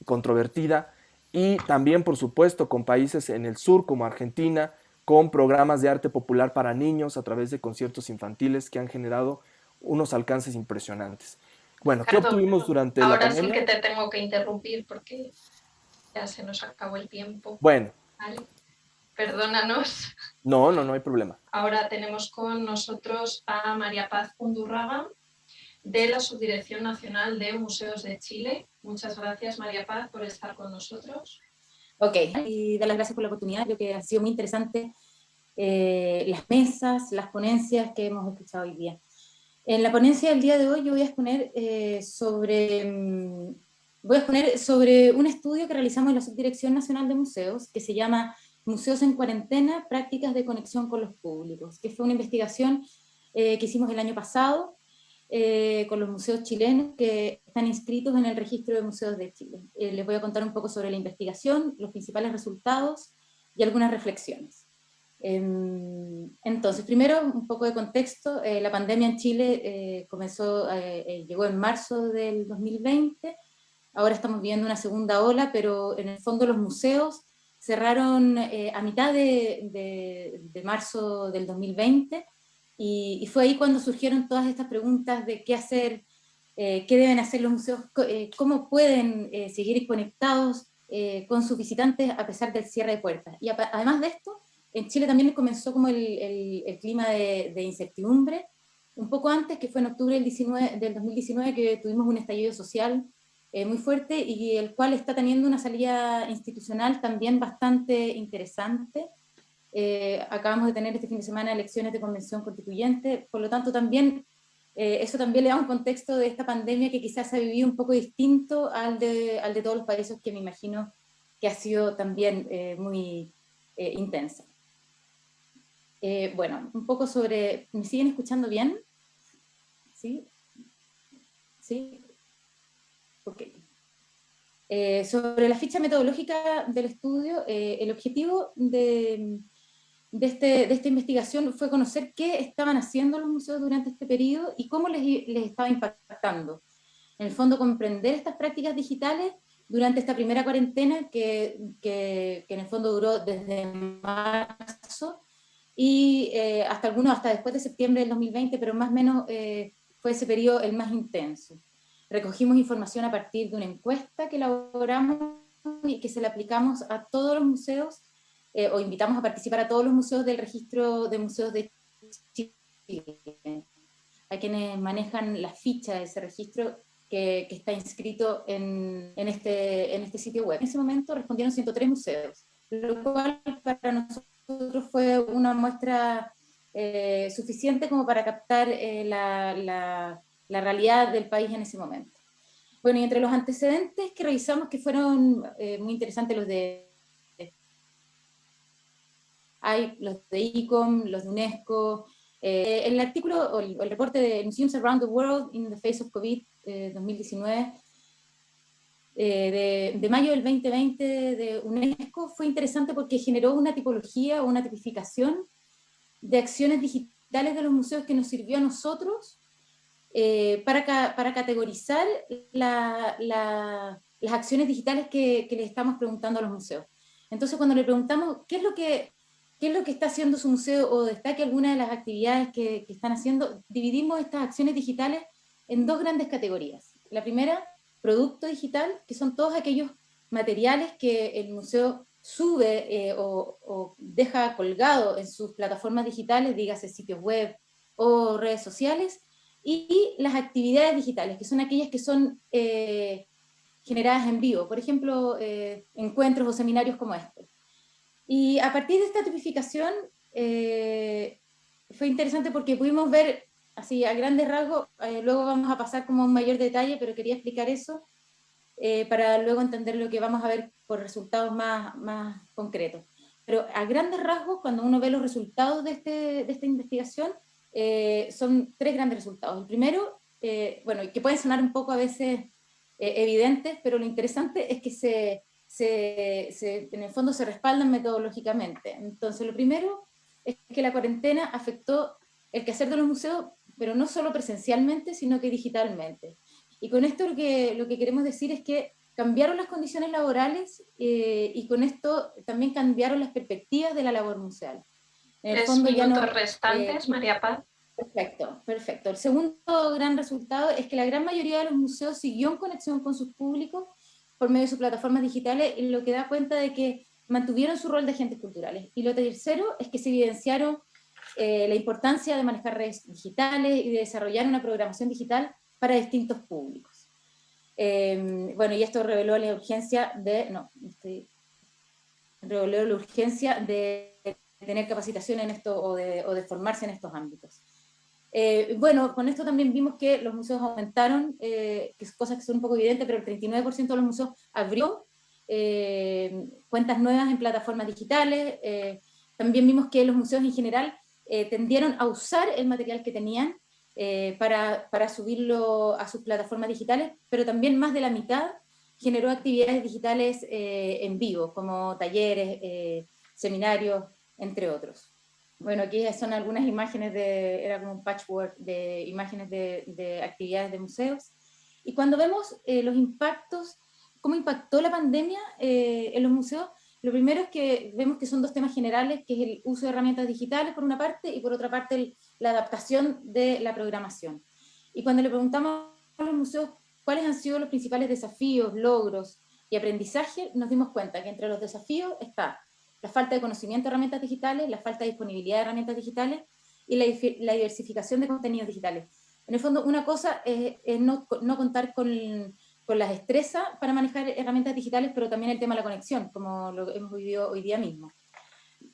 controvertida. Y también, por supuesto, con países en el sur como Argentina, con programas de arte popular para niños a través de conciertos infantiles que han generado unos alcances impresionantes. Bueno, ¿qué obtuvimos durante la pandemia? Ahora sí que te tengo que interrumpir porque ya se nos acabó el tiempo. Bueno. ¿Vale? Perdónanos. No hay problema. Ahora tenemos con nosotros a María Paz Undurraga, de la Subdirección Nacional de Museos de Chile. Muchas gracias, María Paz, por estar con nosotros. Ok, y dar las gracias por la oportunidad, creo que ha sido muy interesante las mesas, las ponencias que hemos escuchado hoy día. En la ponencia del día de hoy yo voy a exponer sobre un estudio que realizamos en la Subdirección Nacional de Museos, que se llama Museos en Cuarentena, Prácticas de Conexión con los Públicos, que fue una investigación que hicimos el año pasado con los museos chilenos que están inscritos en el registro de museos de Chile. Les voy a contar un poco sobre la investigación, los principales resultados y algunas reflexiones. Entonces, primero, un poco de contexto. La pandemia en Chile llegó en marzo del 2020, ahora estamos viviendo una segunda ola, pero en el fondo los museos cerraron a mitad de marzo del 2020, y fue ahí cuando surgieron todas estas preguntas de qué hacer, qué deben hacer los museos, cómo pueden seguir conectados con sus visitantes a pesar del cierre de puertas. Y además de esto, en Chile también comenzó como el clima de incertidumbre, un poco antes, que fue en octubre del 2019, que tuvimos un estallido social muy fuerte, y el cual está teniendo una salida institucional también bastante interesante. Acabamos de tener este fin de semana elecciones de convención constituyente, por lo tanto también eso también le da un contexto de esta pandemia que quizás se ha vivido un poco distinto al de todos los países, que me imagino que ha sido también muy intensa. Bueno, un poco sobre... ¿Me siguen escuchando bien? ¿Sí? ¿Sí? Ok. Sobre la ficha metodológica del estudio, el objetivo de esta investigación fue conocer qué estaban haciendo los museos durante este periodo y cómo les estaba impactando. En el fondo, comprender estas prácticas digitales durante esta primera cuarentena que en el fondo duró desde marzo y hasta después de septiembre del 2020, pero más o menos fue ese periodo el más intenso. Recogimos información a partir de una encuesta que elaboramos y que se la aplicamos a todos los museos, o invitamos a participar a todos los museos del registro de museos de Chile, a quienes manejan la ficha de ese registro que está inscrito en este sitio web. En ese momento respondieron 103 museos, lo cual para nosotros fue una muestra suficiente como para captar la realidad del país en ese momento. Bueno, y entre los antecedentes que revisamos, que fueron muy interesantes, los de ICOM, los de UNESCO, el artículo o el reporte de Museums Around the World in the Face of COVID 2019, de mayo del 2020 de UNESCO, fue interesante porque generó una tipología o una tipificación de acciones digitales de los museos que nos sirvió a nosotros para categorizar las acciones digitales que le estamos preguntando a los museos. Entonces, cuando le preguntamos qué es lo que está haciendo su museo, o destaque alguna de las actividades que están haciendo, dividimos estas acciones digitales en dos grandes categorías. La primera, producto digital, que son todos aquellos materiales que el museo sube o deja colgado en sus plataformas digitales, dígase sitios web o redes sociales, y las actividades digitales, que son aquellas que son generadas en vivo, por ejemplo, encuentros o seminarios como este. Y a partir de esta tipificación fue interesante porque pudimos ver, así a grandes rasgos, luego vamos a pasar como un mayor detalle, pero quería explicar eso para luego entender lo que vamos a ver por resultados más concretos. Pero a grandes rasgos, cuando uno ve los resultados de esta investigación, son tres grandes resultados. El primero, bueno, que pueden sonar un poco a veces evidentes, pero lo interesante es que en el fondo se respaldan metodológicamente. Entonces, lo primero es que la cuarentena afectó el quehacer de los museos, pero no solo presencialmente, sino que digitalmente. Y con esto lo que queremos decir es que cambiaron las condiciones laborales y con esto también cambiaron las perspectivas de la labor museal. En el 3 fondo minutos ya no, restantes, María Paz. Perfecto, perfecto. El segundo gran resultado es que la gran mayoría de los museos siguió en conexión con sus públicos por medio de sus plataformas digitales, lo que da cuenta de que mantuvieron su rol de agentes culturales. Y lo tercero es que se evidenciaron la importancia de manejar redes digitales y de desarrollar una programación digital para distintos públicos. Bueno, y esto reveló la urgencia de... No, estoy reveló la urgencia de tener capacitación en esto o de formarse en estos ámbitos. Bueno, con esto también vimos que los museos aumentaron, que es cosas que son un poco evidentes, pero el 39% de los museos abrió cuentas nuevas en plataformas digitales. También vimos que los museos en general tendieron a usar el material que tenían para subirlo a sus plataformas digitales, pero también más de la mitad generó actividades digitales en vivo, como talleres, seminarios, entre otros. Bueno, aquí son algunas imágenes era como un patchwork de imágenes de actividades de museos. Y cuando vemos los impactos, cómo impactó la pandemia en los museos, lo primero es que vemos que son dos temas generales, que es el uso de herramientas digitales por una parte, y por otra parte la adaptación de la programación. Y cuando le preguntamos a los museos cuáles han sido los principales desafíos, logros y aprendizaje, nos dimos cuenta que entre los desafíos está la falta de conocimiento de herramientas digitales, la falta de disponibilidad de herramientas digitales y la diversificación de contenidos digitales. En el fondo, una cosa es no contar con las destrezas para manejar herramientas digitales, pero también el tema de la conexión, como lo hemos vivido hoy día mismo.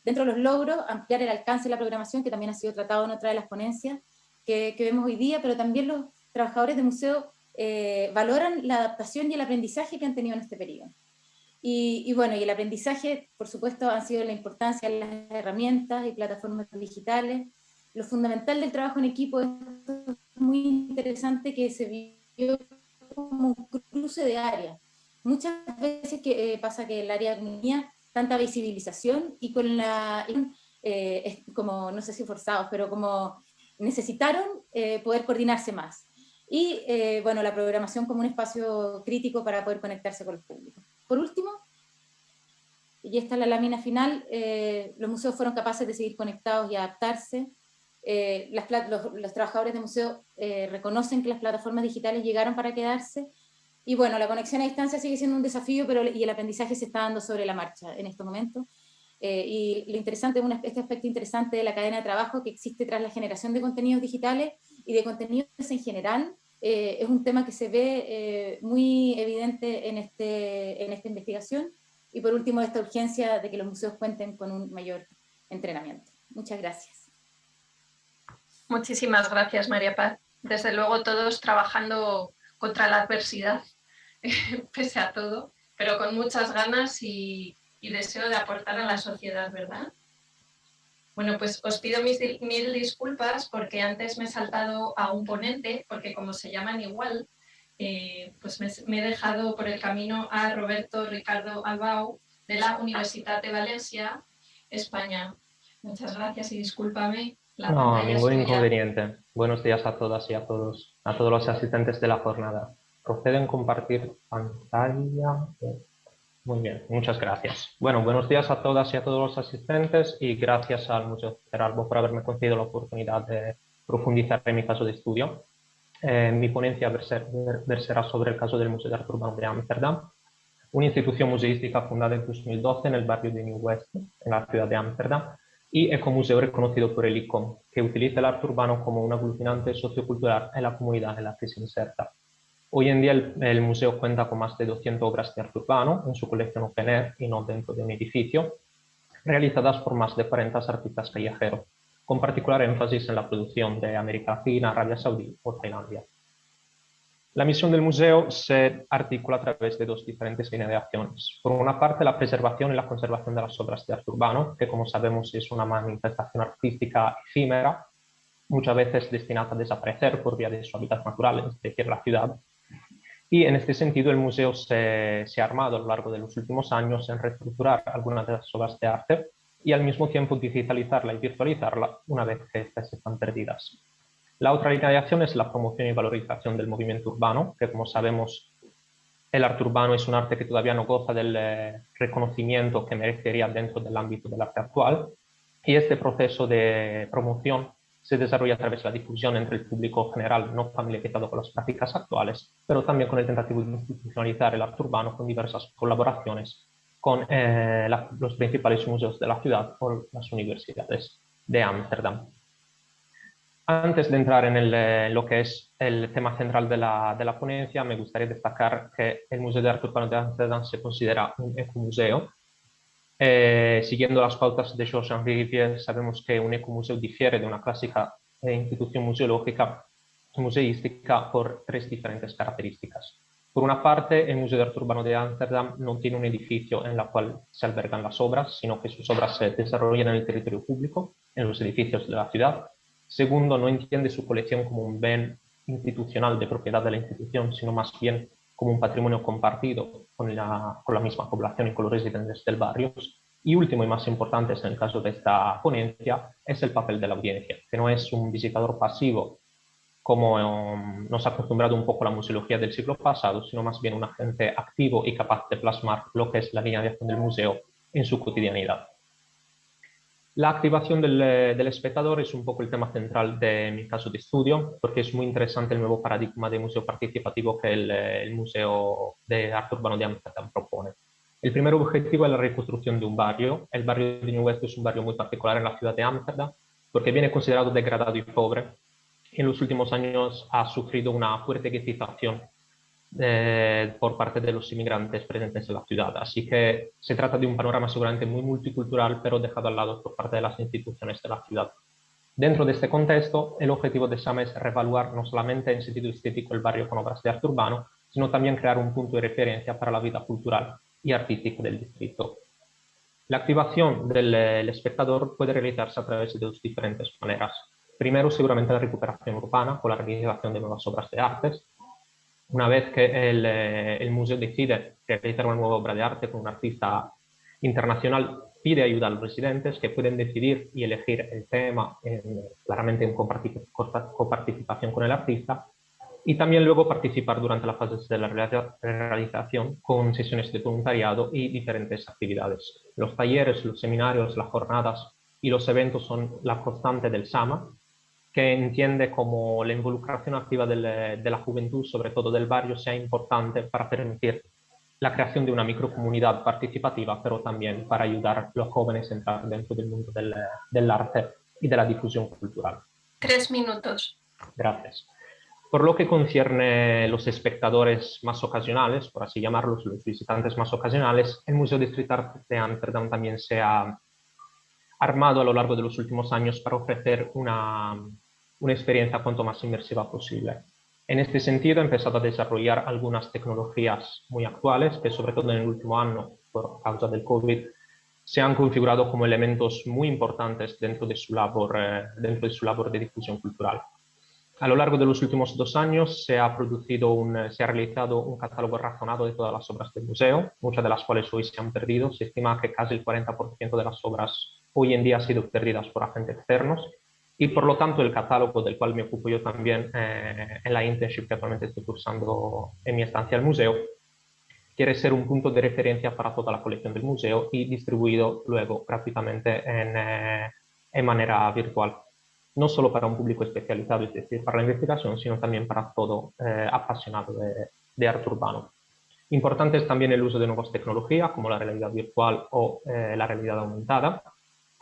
Dentro de los logros, ampliar el alcance de la programación, que también ha sido tratado en otra de las ponencias que vemos hoy día, pero también los trabajadores de museo valoran la adaptación y el aprendizaje que han tenido en este periodo. Y bueno, y el aprendizaje, por supuesto, han sido la importancia de las herramientas y plataformas digitales. Lo fundamental del trabajo en equipo es muy interesante, que se vio como un cruce de áreas. Muchas veces pasa que el área tenía tanta visibilización y con como, no sé si forzados, pero como necesitaron poder coordinarse más. Y bueno, la programación como un espacio crítico para poder conectarse con el público. Por último, y esta es la lámina final, los museos fueron capaces de seguir conectados y adaptarse. Los trabajadores de museo reconocen que las plataformas digitales llegaron para quedarse. Y bueno, la conexión a distancia sigue siendo un desafío, y el aprendizaje se está dando sobre la marcha en estos momentos. Y lo interesante, este aspecto interesante de la cadena de trabajo que existe tras la generación de contenidos digitales y de contenidos en general, es un tema que se ve muy evidente en esta investigación. Y por último, esta urgencia de que los museos cuenten con un mayor entrenamiento. Muchas gracias. Muchísimas gracias, María Paz. Desde luego todos trabajando contra la adversidad, pese a todo, pero con muchas ganas y deseo de aportar a la sociedad, ¿verdad? Bueno, pues os pido mil disculpas porque antes me he saltado a un ponente, porque como se llaman igual, pues me he dejado por el camino a Roberto Ricardo Albao de la Universitat de Valencia, España. Muchas gracias y discúlpame. No, ningún inconveniente. Buenos días a todas y a todos los asistentes de la jornada. Procedo en compartir pantalla. Muy bien, muchas gracias. Bueno, buenos días a todas y a todos los asistentes y gracias al Museo Ceralbo por haberme concedido la oportunidad de profundizar en mi caso de estudio. Mi ponencia versará sobre el caso del Museo de Arte Urbano de Ámsterdam, una institución museística fundada en 2012 en el barrio de New West, en la ciudad de Ámsterdam, y ecomuseo reconocido por el ICOM, que utiliza el arte urbano como un aglutinante sociocultural en la comunidad en la que se inserta. Hoy en día el museo cuenta con más de 200 obras de arte urbano en su colección open air y no dentro de un edificio, realizadas por más de 40 artistas callejeros, con particular énfasis en la producción de América Latina, Arabia Saudí o Tailandia. La misión del museo se articula a través de dos diferentes líneas de acciones. Por una parte, la preservación y la conservación de las obras de arte urbano, que como sabemos es una manifestación artística efímera, muchas veces destinada a desaparecer por vía de su hábitat natural, es decir, la ciudad. Y en este sentido el museo se ha armado a lo largo de los últimos años en reestructurar algunas de las obras de arte y al mismo tiempo digitalizarla y virtualizarla una vez que estas están perdidas. La otra línea de acción es la promoción y valorización del movimiento urbano, que como sabemos el arte urbano es un arte que todavía no goza del reconocimiento que merecería dentro del ámbito del arte actual, y este proceso de promoción se desarrolla a través de la difusión entre el público general no familiarizado con las prácticas actuales, pero también con el tentativo de institucionalizar el arte urbano con diversas colaboraciones con los principales museos de la ciudad o las universidades de Ámsterdam. Antes de entrar en lo que es el tema central de la ponencia, me gustaría destacar que el Museo de Arte Urbano de Ámsterdam se considera un ecomuseo Siguiendo las pautas de Georges-Henri Rivière, sabemos que un ecomuseo difiere de una clásica institución museológica museística por tres diferentes características. Por una parte, el Museo de Arte Urbano de Ámsterdam no tiene un edificio en el cual se albergan las obras, sino que sus obras se desarrollan en el territorio público, en los edificios de la ciudad. Segundo, no entiende su colección como un bien institucional de propiedad de la institución, sino más bien como un patrimonio compartido con la misma población y con los residentes del barrio. Y último y más importante en el caso de esta ponencia es el papel de la audiencia, que no es un visitador pasivo como nos ha acostumbrado un poco la museología del siglo pasado, sino más bien un agente activo y capaz de plasmar lo que es la línea de acción del museo en su cotidianidad. La activación del espectador es un poco el tema central de mi caso de estudio, porque es muy interesante el nuevo paradigma de museo participativo que el Museo de Arte Urbano de Ámsterdam propone. El primer objetivo es la reconstrucción de un barrio. El barrio de Nieuw West es un barrio muy particular en la ciudad de Ámsterdam, porque viene considerado degradado y pobre. En los últimos años ha sufrido una fuerte ghettización por parte de los inmigrantes presentes en la ciudad. Así que se trata de un panorama seguramente muy multicultural, pero dejado al lado por parte de las instituciones de la ciudad. Dentro de este contexto, el objetivo de SAMA es reevaluar no solamente en sentido estético el barrio con obras de arte urbano, sino también crear un punto de referencia para la vida cultural y artística del distrito. La activación del espectador puede realizarse a través de dos diferentes maneras. Primero, seguramente la recuperación urbana con la realización de nuevas obras de artes. Una vez que el museo decide realizar una nueva obra de arte con un artista internacional, pide ayuda a los residentes que pueden decidir y elegir el tema, claramente en coparticipación con el artista, y también luego participar durante la fase de la realización con sesiones de voluntariado y diferentes actividades. Los talleres, los seminarios, las jornadas y los eventos son la constante del SAMA, que entiende como la involucración activa de la juventud, sobre todo del barrio, sea importante para permitir la creación de una microcomunidad participativa, pero también para ayudar a los jóvenes a entrar dentro del mundo del arte y de la difusión cultural. 3 minutos. Gracias. Por lo que concierne los espectadores más ocasionales, por así llamarlos, los visitantes más ocasionales, el Museo de Street Art de Ámsterdam también se ha armado a lo largo de los últimos años para ofrecer una experiencia cuanto más inmersiva posible. En este sentido, he empezado a desarrollar algunas tecnologías muy actuales que, sobre todo en el último año, por causa del COVID, se han configurado como elementos muy importantes dentro de su labor de difusión cultural. A lo largo de los últimos 2 años se ha realizado un catálogo razonado de todas las obras del museo, muchas de las cuales hoy se han perdido. Se estima que casi el 40% de las obras hoy en día han sido perdidas por agentes externos, y por lo tanto el catálogo del cual me ocupo yo también en la internship que actualmente estoy cursando en mi estancia al museo, quiere ser un punto de referencia para toda la colección del museo y distribuido luego gratuitamente en manera virtual. No solo para un público especializado, es decir, para la investigación, sino también para todo apasionado de arte urbano. Importante es también el uso de nuevas tecnologías, como la realidad virtual o la realidad aumentada.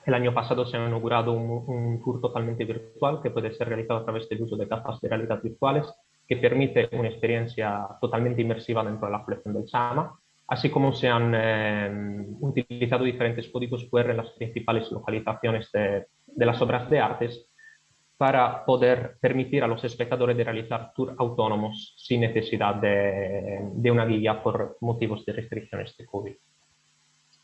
El año pasado se ha inaugurado un tour totalmente virtual que puede ser realizado a través del uso de gafas de realidad virtuales, que permite una experiencia totalmente inmersiva dentro de la colección del SAMA, así como se han utilizado diferentes códigos QR en las principales localizaciones de las obras de artes para poder permitir a los espectadores de realizar tours autónomos sin necesidad de una guía por motivos de restricciones de COVID.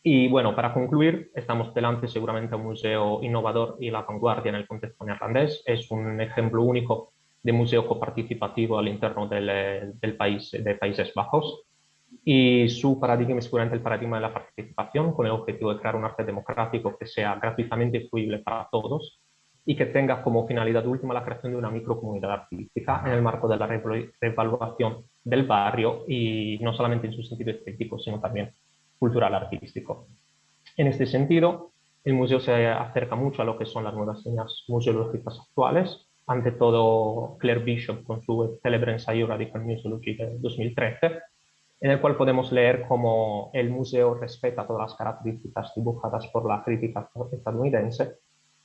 Y bueno, para concluir, estamos delante seguramente de un museo innovador y la vanguardia en el contexto neerlandés. Es un ejemplo único de museo coparticipativo al interno de Países Bajos. Y su paradigma es seguramente el paradigma de la participación, con el objetivo de crear un arte democrático que sea gratuitamente disponible para todos y que tenga como finalidad última la creación de una microcomunidad artística en el marco de la reevaluación del barrio, y no solamente en su sentido estético, sino también cultural artístico. En este sentido, el museo se acerca mucho a lo que son las nuevas líneas museológicas actuales, ante todo Claire Bishop con su célebre ensayo Radical Museology de 2013, en el cual podemos leer cómo el museo respeta todas las características dibujadas por la crítica estadounidense,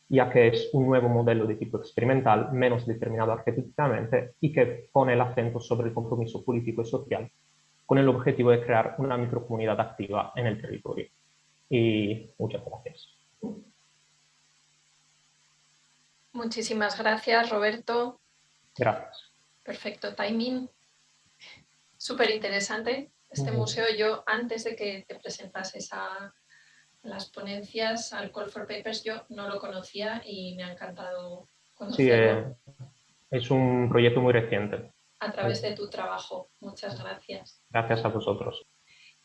ya que es un nuevo modelo de tipo experimental, menos determinado arquetípicamente, y que pone el acento sobre el compromiso político y social, con el objetivo de crear una microcomunidad activa en el territorio. y muchas gracias. Muchísimas gracias, Roberto. Gracias. Perfecto timing. Súper interesante este museo. Yo, antes de que te presentases a las ponencias, al Call for Papers, yo no lo conocía y me ha encantado Sí, conocerlo es un proyecto muy reciente. a través de tu trabajo. Muchas gracias. Gracias a vosotros.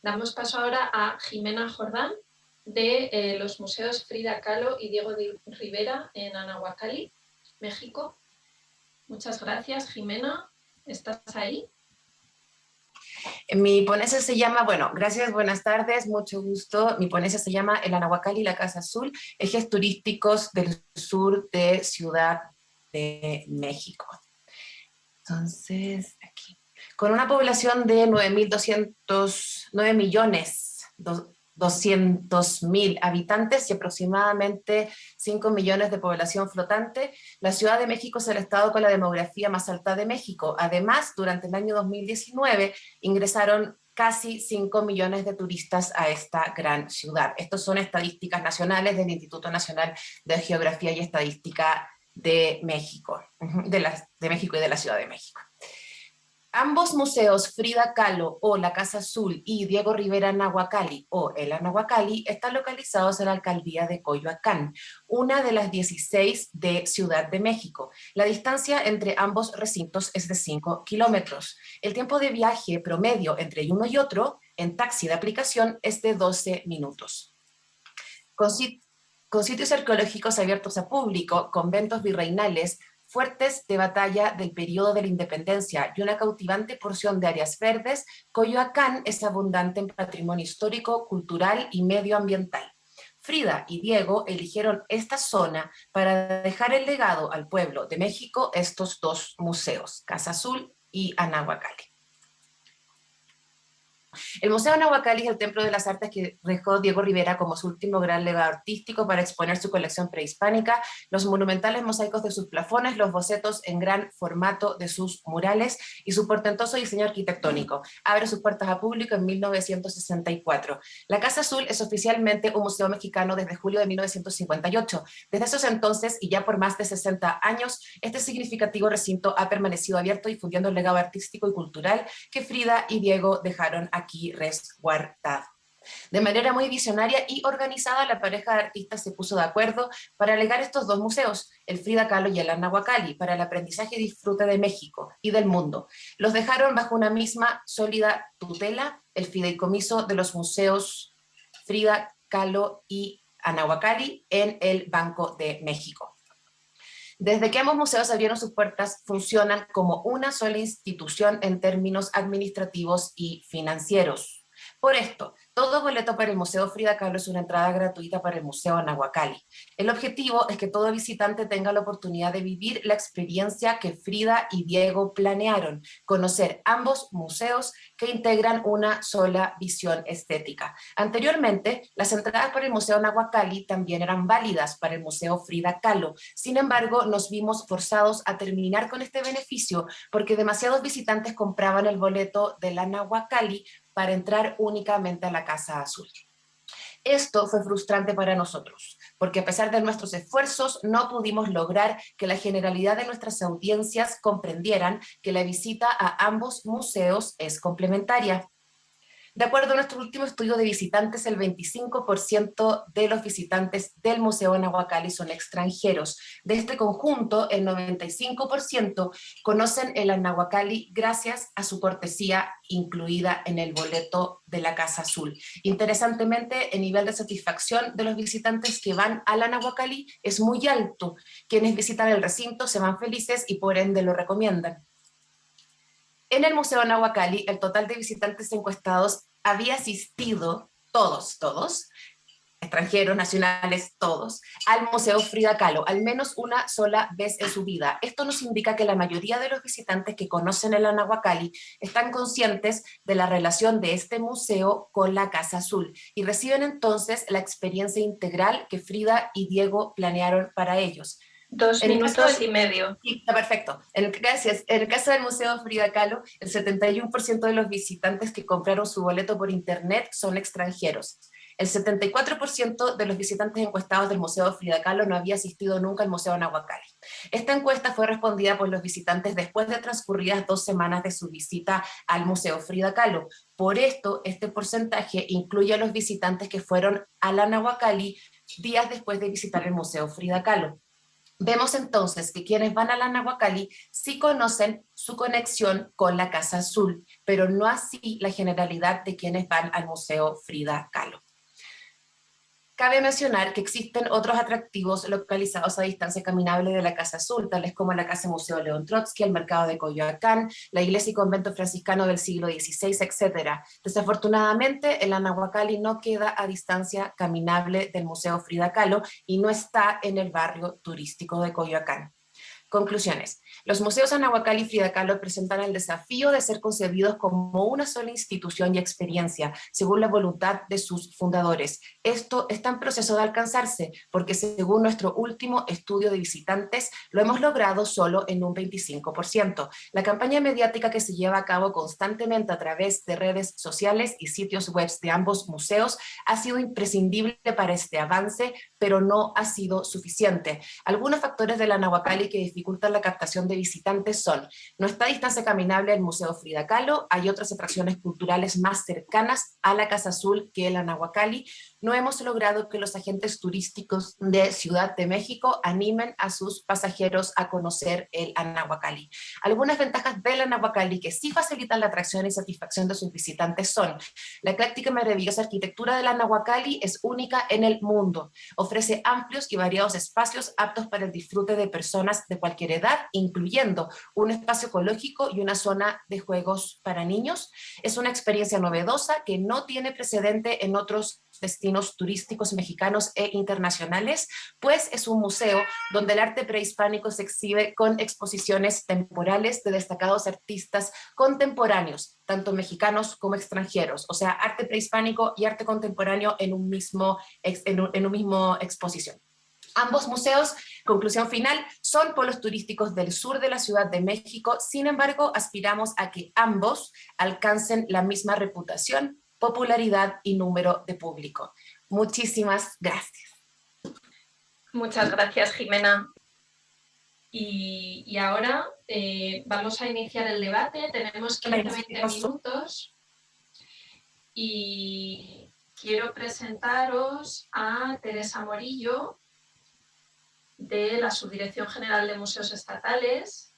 Damos paso ahora a Jimena Jordán, de los museos Frida Kahlo y Diego Rivera en Anahuacalli, México. Muchas gracias, Jimena. ¿Estás ahí? Mi ponencia se llama, bueno, gracias, buenas tardes, mucho gusto. Mi ponencia se llama El Anahuacalli y la Casa Azul, ejes turísticos del sur de Ciudad de México. Entonces, aquí. Con una población de 9.200.000 habitantes y aproximadamente 5 millones de población flotante, la Ciudad de México es el estado con la demografía más alta de México. Además, durante el año 2019 ingresaron casi 5 millones de turistas a esta gran ciudad. Estas son estadísticas nacionales del Instituto Nacional de Geografía y Estadística de México, de México y de la Ciudad de México. Ambos museos, Frida Kahlo o la Casa Azul y Diego Rivera Anahuacalli o el Anahuacalli, están localizados en la alcaldía de Coyoacán, una de las 16 de Ciudad de México. La distancia entre ambos recintos es de 5 kilómetros. El tiempo de viaje promedio entre uno y otro en taxi de aplicación es de 12 minutos. Con sitios arqueológicos abiertos a público, conventos virreinales, fuertes de batalla del periodo de la independencia y una cautivante porción de áreas verdes, Coyoacán es abundante en patrimonio histórico, cultural y medioambiental. Frida y Diego eligieron esta zona para dejar el legado al pueblo de México estos dos museos, Casa Azul y Anahuacalli. El Museo Anahuacalli es el templo de las artes que dejó Diego Rivera como su último gran legado artístico para exponer su colección prehispánica, los monumentales mosaicos de sus plafones, los bocetos en gran formato de sus murales y su portentoso diseño arquitectónico. Abre sus puertas a público en 1964. La Casa Azul es oficialmente un museo mexicano desde julio de 1958. Desde esos entonces, y ya por más de 60 años, este significativo recinto ha permanecido abierto difundiendo el legado artístico y cultural que Frida y Diego dejaron aquí resguardado. De manera muy visionaria y organizada, la pareja de artistas se puso de acuerdo para legar estos dos museos, el Frida Kahlo y el Anahuacalli, para el aprendizaje y disfrute de México y del mundo. Los dejaron bajo una misma sólida tutela, el fideicomiso de los museos Frida Kahlo y Anahuacalli en el Banco de México. Desde que ambos museos abrieron sus puertas, funcionan como una sola institución en términos administrativos y financieros. Por esto, todo boleto para el Museo Frida Kahlo es una entrada gratuita para el Museo Anahuacalli. El objetivo es que todo visitante tenga la oportunidad de vivir la experiencia que Frida y Diego planearon, conocer ambos museos que integran una sola visión estética. Anteriormente, las entradas para el Museo Anahuacalli también eran válidas para el Museo Frida Kahlo. Sin embargo, nos vimos forzados a terminar con este beneficio porque demasiados visitantes compraban el boleto del Anahuacalli para entrar únicamente a la Casa Azul. Esto fue frustrante para nosotros, porque a pesar de nuestros esfuerzos no pudimos lograr que la generalidad de nuestras audiencias comprendieran que la visita a ambos museos es complementaria. De acuerdo a nuestro último estudio de visitantes, el 25% de los visitantes del Museo Anahuacalli son extranjeros. De este conjunto, el 95% conocen el Anahuacalli gracias a su cortesía incluida en el boleto de la Casa Azul. Interesantemente, el nivel de satisfacción de los visitantes que van al Anahuacalli es muy alto. Quienes visitan el recinto se van felices y por ende lo recomiendan. En el Museo Anahuacalli, el total de visitantes encuestados había asistido, todos, extranjeros, nacionales, todos, al Museo Frida Kahlo, al menos una sola vez en su vida. Esto nos indica que la mayoría de los visitantes que conocen el Anahuacalli están conscientes de la relación de este museo con la Casa Azul y reciben entonces la experiencia integral que Frida y Diego planearon para ellos. 2 minutos y medio. Sí, está perfecto. Gracias. En el caso del Museo Frida Kahlo, el 71% de los visitantes que compraron su boleto por internet son extranjeros. El 74% de los visitantes encuestados del Museo Frida Kahlo no había asistido nunca al Museo Nahuacalli. Esta encuesta fue respondida por los visitantes después de transcurridas 2 semanas de su visita al Museo Frida Kahlo. Por esto, este porcentaje incluye a los visitantes que fueron a la Nahuacalli días después de visitar el Museo Frida Kahlo. Vemos entonces que quienes van a la Nahuacalli sí conocen su conexión con la Casa Azul, pero no así la generalidad de quienes van al Museo Frida Kahlo. Cabe mencionar que existen otros atractivos localizados a distancia caminable de la Casa Azul, tales como la Casa Museo León Trotsky, el Mercado de Coyoacán, la Iglesia y Convento Franciscano del siglo XVI, etc. Desafortunadamente, el Nahuacalli no queda a distancia caminable del Museo Frida Kahlo y no está en el barrio turístico de Coyoacán. Conclusiones. Los museos Nahuacalli y Frida Kahlo presentan el desafío de ser concebidos como una sola institución y experiencia, según la voluntad de sus fundadores. Esto está en proceso de alcanzarse, porque según nuestro último estudio de visitantes, lo hemos logrado solo en un 25%. La campaña mediática que se lleva a cabo constantemente a través de redes sociales y sitios web de ambos museos ha sido imprescindible para este avance, pero no ha sido suficiente. Algunos factores de la Nahuacalli que dificultan la captación de visitantes son: no está a distancia caminable el Museo Frida Kahlo, hay otras atracciones culturales más cercanas a la Casa Azul que el Nahuacalli, no hemos logrado que los agentes turísticos de Ciudad de México animen a sus pasajeros a conocer el Nahuacalli. Algunas ventajas del Nahuacalli que sí facilitan la atracción y satisfacción de sus visitantes son: la ecléctica y maravillosa arquitectura del Nahuacalli es única en el mundo, ofrece amplios y variados espacios aptos para el disfrute de personas de cualquier edad, incluyendo un espacio ecológico y una zona de juegos para niños. Es una experiencia novedosa que no tiene precedente en otros destinos turísticos mexicanos e internacionales, pues es un museo donde el arte prehispánico se exhibe con exposiciones temporales de destacados artistas contemporáneos, tanto mexicanos como extranjeros, o sea, arte prehispánico y arte contemporáneo en un mismo exposición. Ambos museos, conclusión final, son polos turísticos del sur de la Ciudad de México. Sin embargo, aspiramos a que ambos alcancen la misma reputación, popularidad y número de público. Muchísimas gracias. Muchas gracias, Jimena. Y ahora vamos a iniciar el debate. Tenemos 15-20 minutos. Y quiero presentaros a Teresa Morillo, de la Subdirección General de Museos Estatales,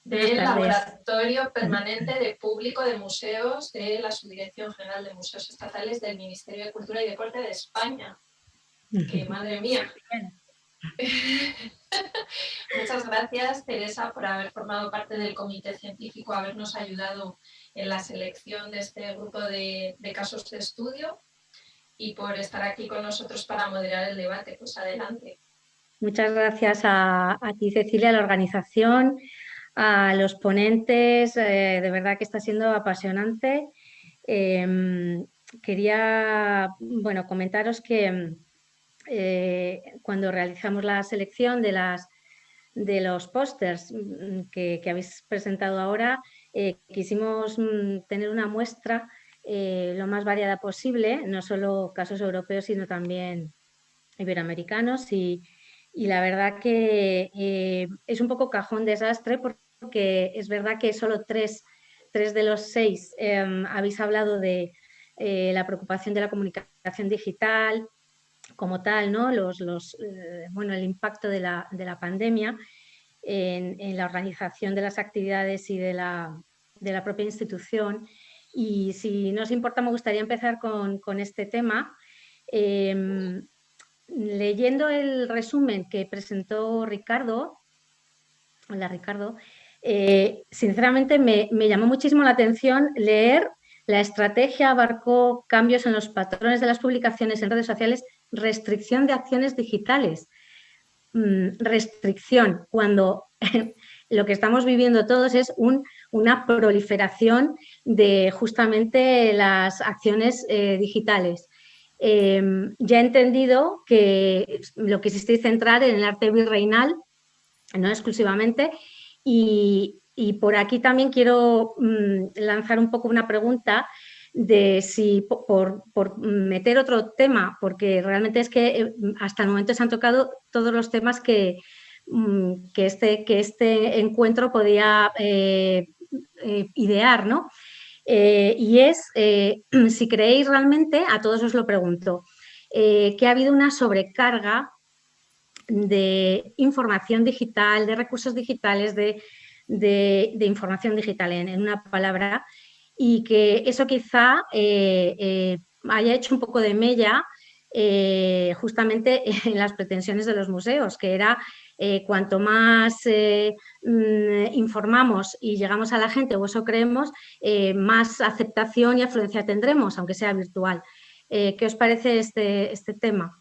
del Laboratorio Permanente de Público de Museos de la Subdirección General de Museos Estatales del Ministerio de Cultura y Deporte de España. ¡Qué madre mía! Muchas gracias, Teresa, por haber formado parte del comité científico, habernos ayudado en la selección de este grupo de casos de estudio y por estar aquí con nosotros para moderar el debate. Pues adelante. Muchas gracias a ti, Cecilia, a la organización, a los ponentes, de verdad que está siendo apasionante. Quería comentaros que cuando realizamos la selección de los pósters que habéis presentado ahora, quisimos tener una muestra lo más variada posible, no solo casos europeos, sino también iberoamericanos, y la verdad que es un poco cajón desastre, porque es verdad que solo tres de los 6 habéis hablado de la preocupación de la comunicación digital como tal, ¿no? El impacto de la pandemia en la organización de las actividades y de la propia institución. Y si no os importa, me gustaría empezar con este tema. Leyendo el resumen que presentó Ricardo, hola Ricardo, sinceramente me llamó muchísimo la atención leer: la estrategia abarcó cambios en los patrones de las publicaciones en redes sociales, restricción de acciones digitales. Restricción, cuando lo que estamos viviendo todos es una proliferación de justamente las acciones digitales. Ya he entendido que lo quisisteis centrar en el arte virreinal, no exclusivamente, y por aquí también quiero lanzar un poco una pregunta de si por meter otro tema, porque realmente es que hasta el momento se han tocado todos los temas que este encuentro podía idear, ¿no? Y es, si creéis realmente, a todos os lo pregunto, que ha habido una sobrecarga de información digital, de recursos digitales, de información digital en una palabra, y que eso quizá haya hecho un poco de mella justamente en las pretensiones de los museos, que era cuanto más informamos y llegamos a la gente, o eso creemos, más aceptación y afluencia tendremos, aunque sea virtual. ¿Qué os parece este tema?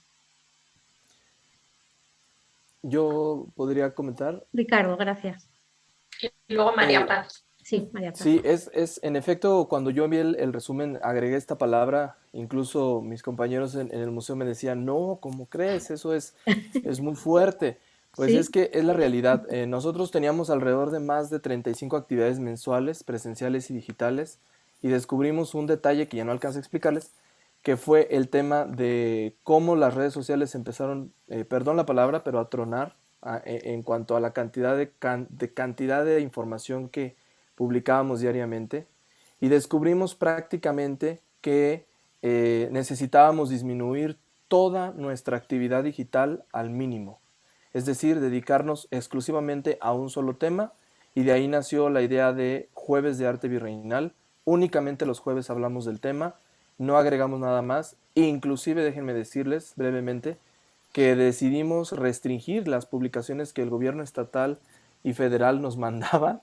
Yo podría comentar. Ricardo, gracias. Y luego María Paz. Sí, María Paz. Sí, en efecto, cuando yo vi el resumen, agregué esta palabra, incluso mis compañeros en el museo me decían, no, ¿cómo crees? Eso es muy fuerte. Pues ¿Sí? es que es la realidad. Nosotros teníamos alrededor de más de 35 actividades mensuales, presenciales y digitales, y descubrimos un detalle que ya no alcanzo a explicarles, que fue el tema de cómo las redes sociales empezaron, perdón la palabra, pero a tronar en cuanto a la cantidad de información que publicábamos diariamente, y descubrimos prácticamente que necesitábamos disminuir toda nuestra actividad digital al mínimo, es decir, dedicarnos exclusivamente a un solo tema, y de ahí nació la idea de Jueves de Arte Virreinal. Únicamente los jueves hablamos del tema, no agregamos nada más, inclusive déjenme decirles brevemente que decidimos restringir las publicaciones que el gobierno estatal y federal nos mandaban.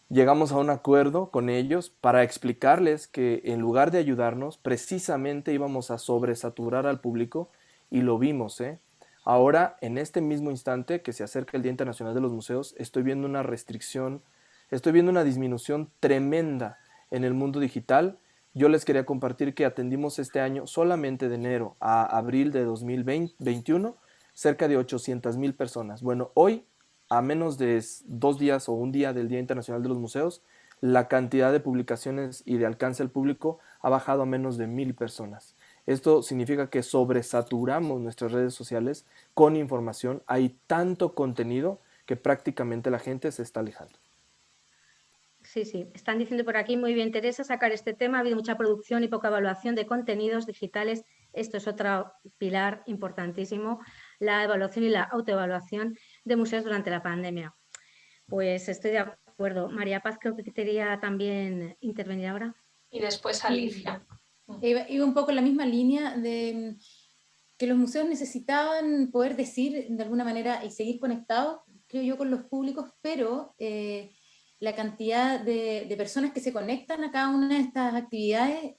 Llegamos a un acuerdo con ellos para explicarles que en lugar de ayudarnos, precisamente íbamos a sobresaturar al público, y lo vimos, ¿eh? Ahora, en este mismo instante que se acerca el Día Internacional de los Museos, estoy viendo una restricción, estoy viendo una disminución tremenda en el mundo digital. Yo les quería compartir que atendimos este año, solamente de enero a abril de 2021, cerca de 800,000 personas. Bueno, hoy, a menos de 2 días o un día del Día Internacional de los Museos, la cantidad de publicaciones y de alcance al público ha bajado a menos de 1,000 personas. Esto significa que sobresaturamos nuestras redes sociales con información. Hay tanto contenido que prácticamente la gente se está alejando. Sí, sí. Están diciendo por aquí, muy bien, Teresa, sacar este tema. Ha habido mucha producción y poca evaluación de contenidos digitales. Esto es otro pilar importantísimo, la evaluación y la autoevaluación de museos durante la pandemia. Pues estoy de acuerdo. María Paz, creo que quería también intervenir ahora. Y después Alicia. Iba un poco en la misma línea de que los museos necesitaban poder decir de alguna manera y seguir conectados, creo yo, con los públicos, pero la cantidad de personas que se conectan a cada una de estas actividades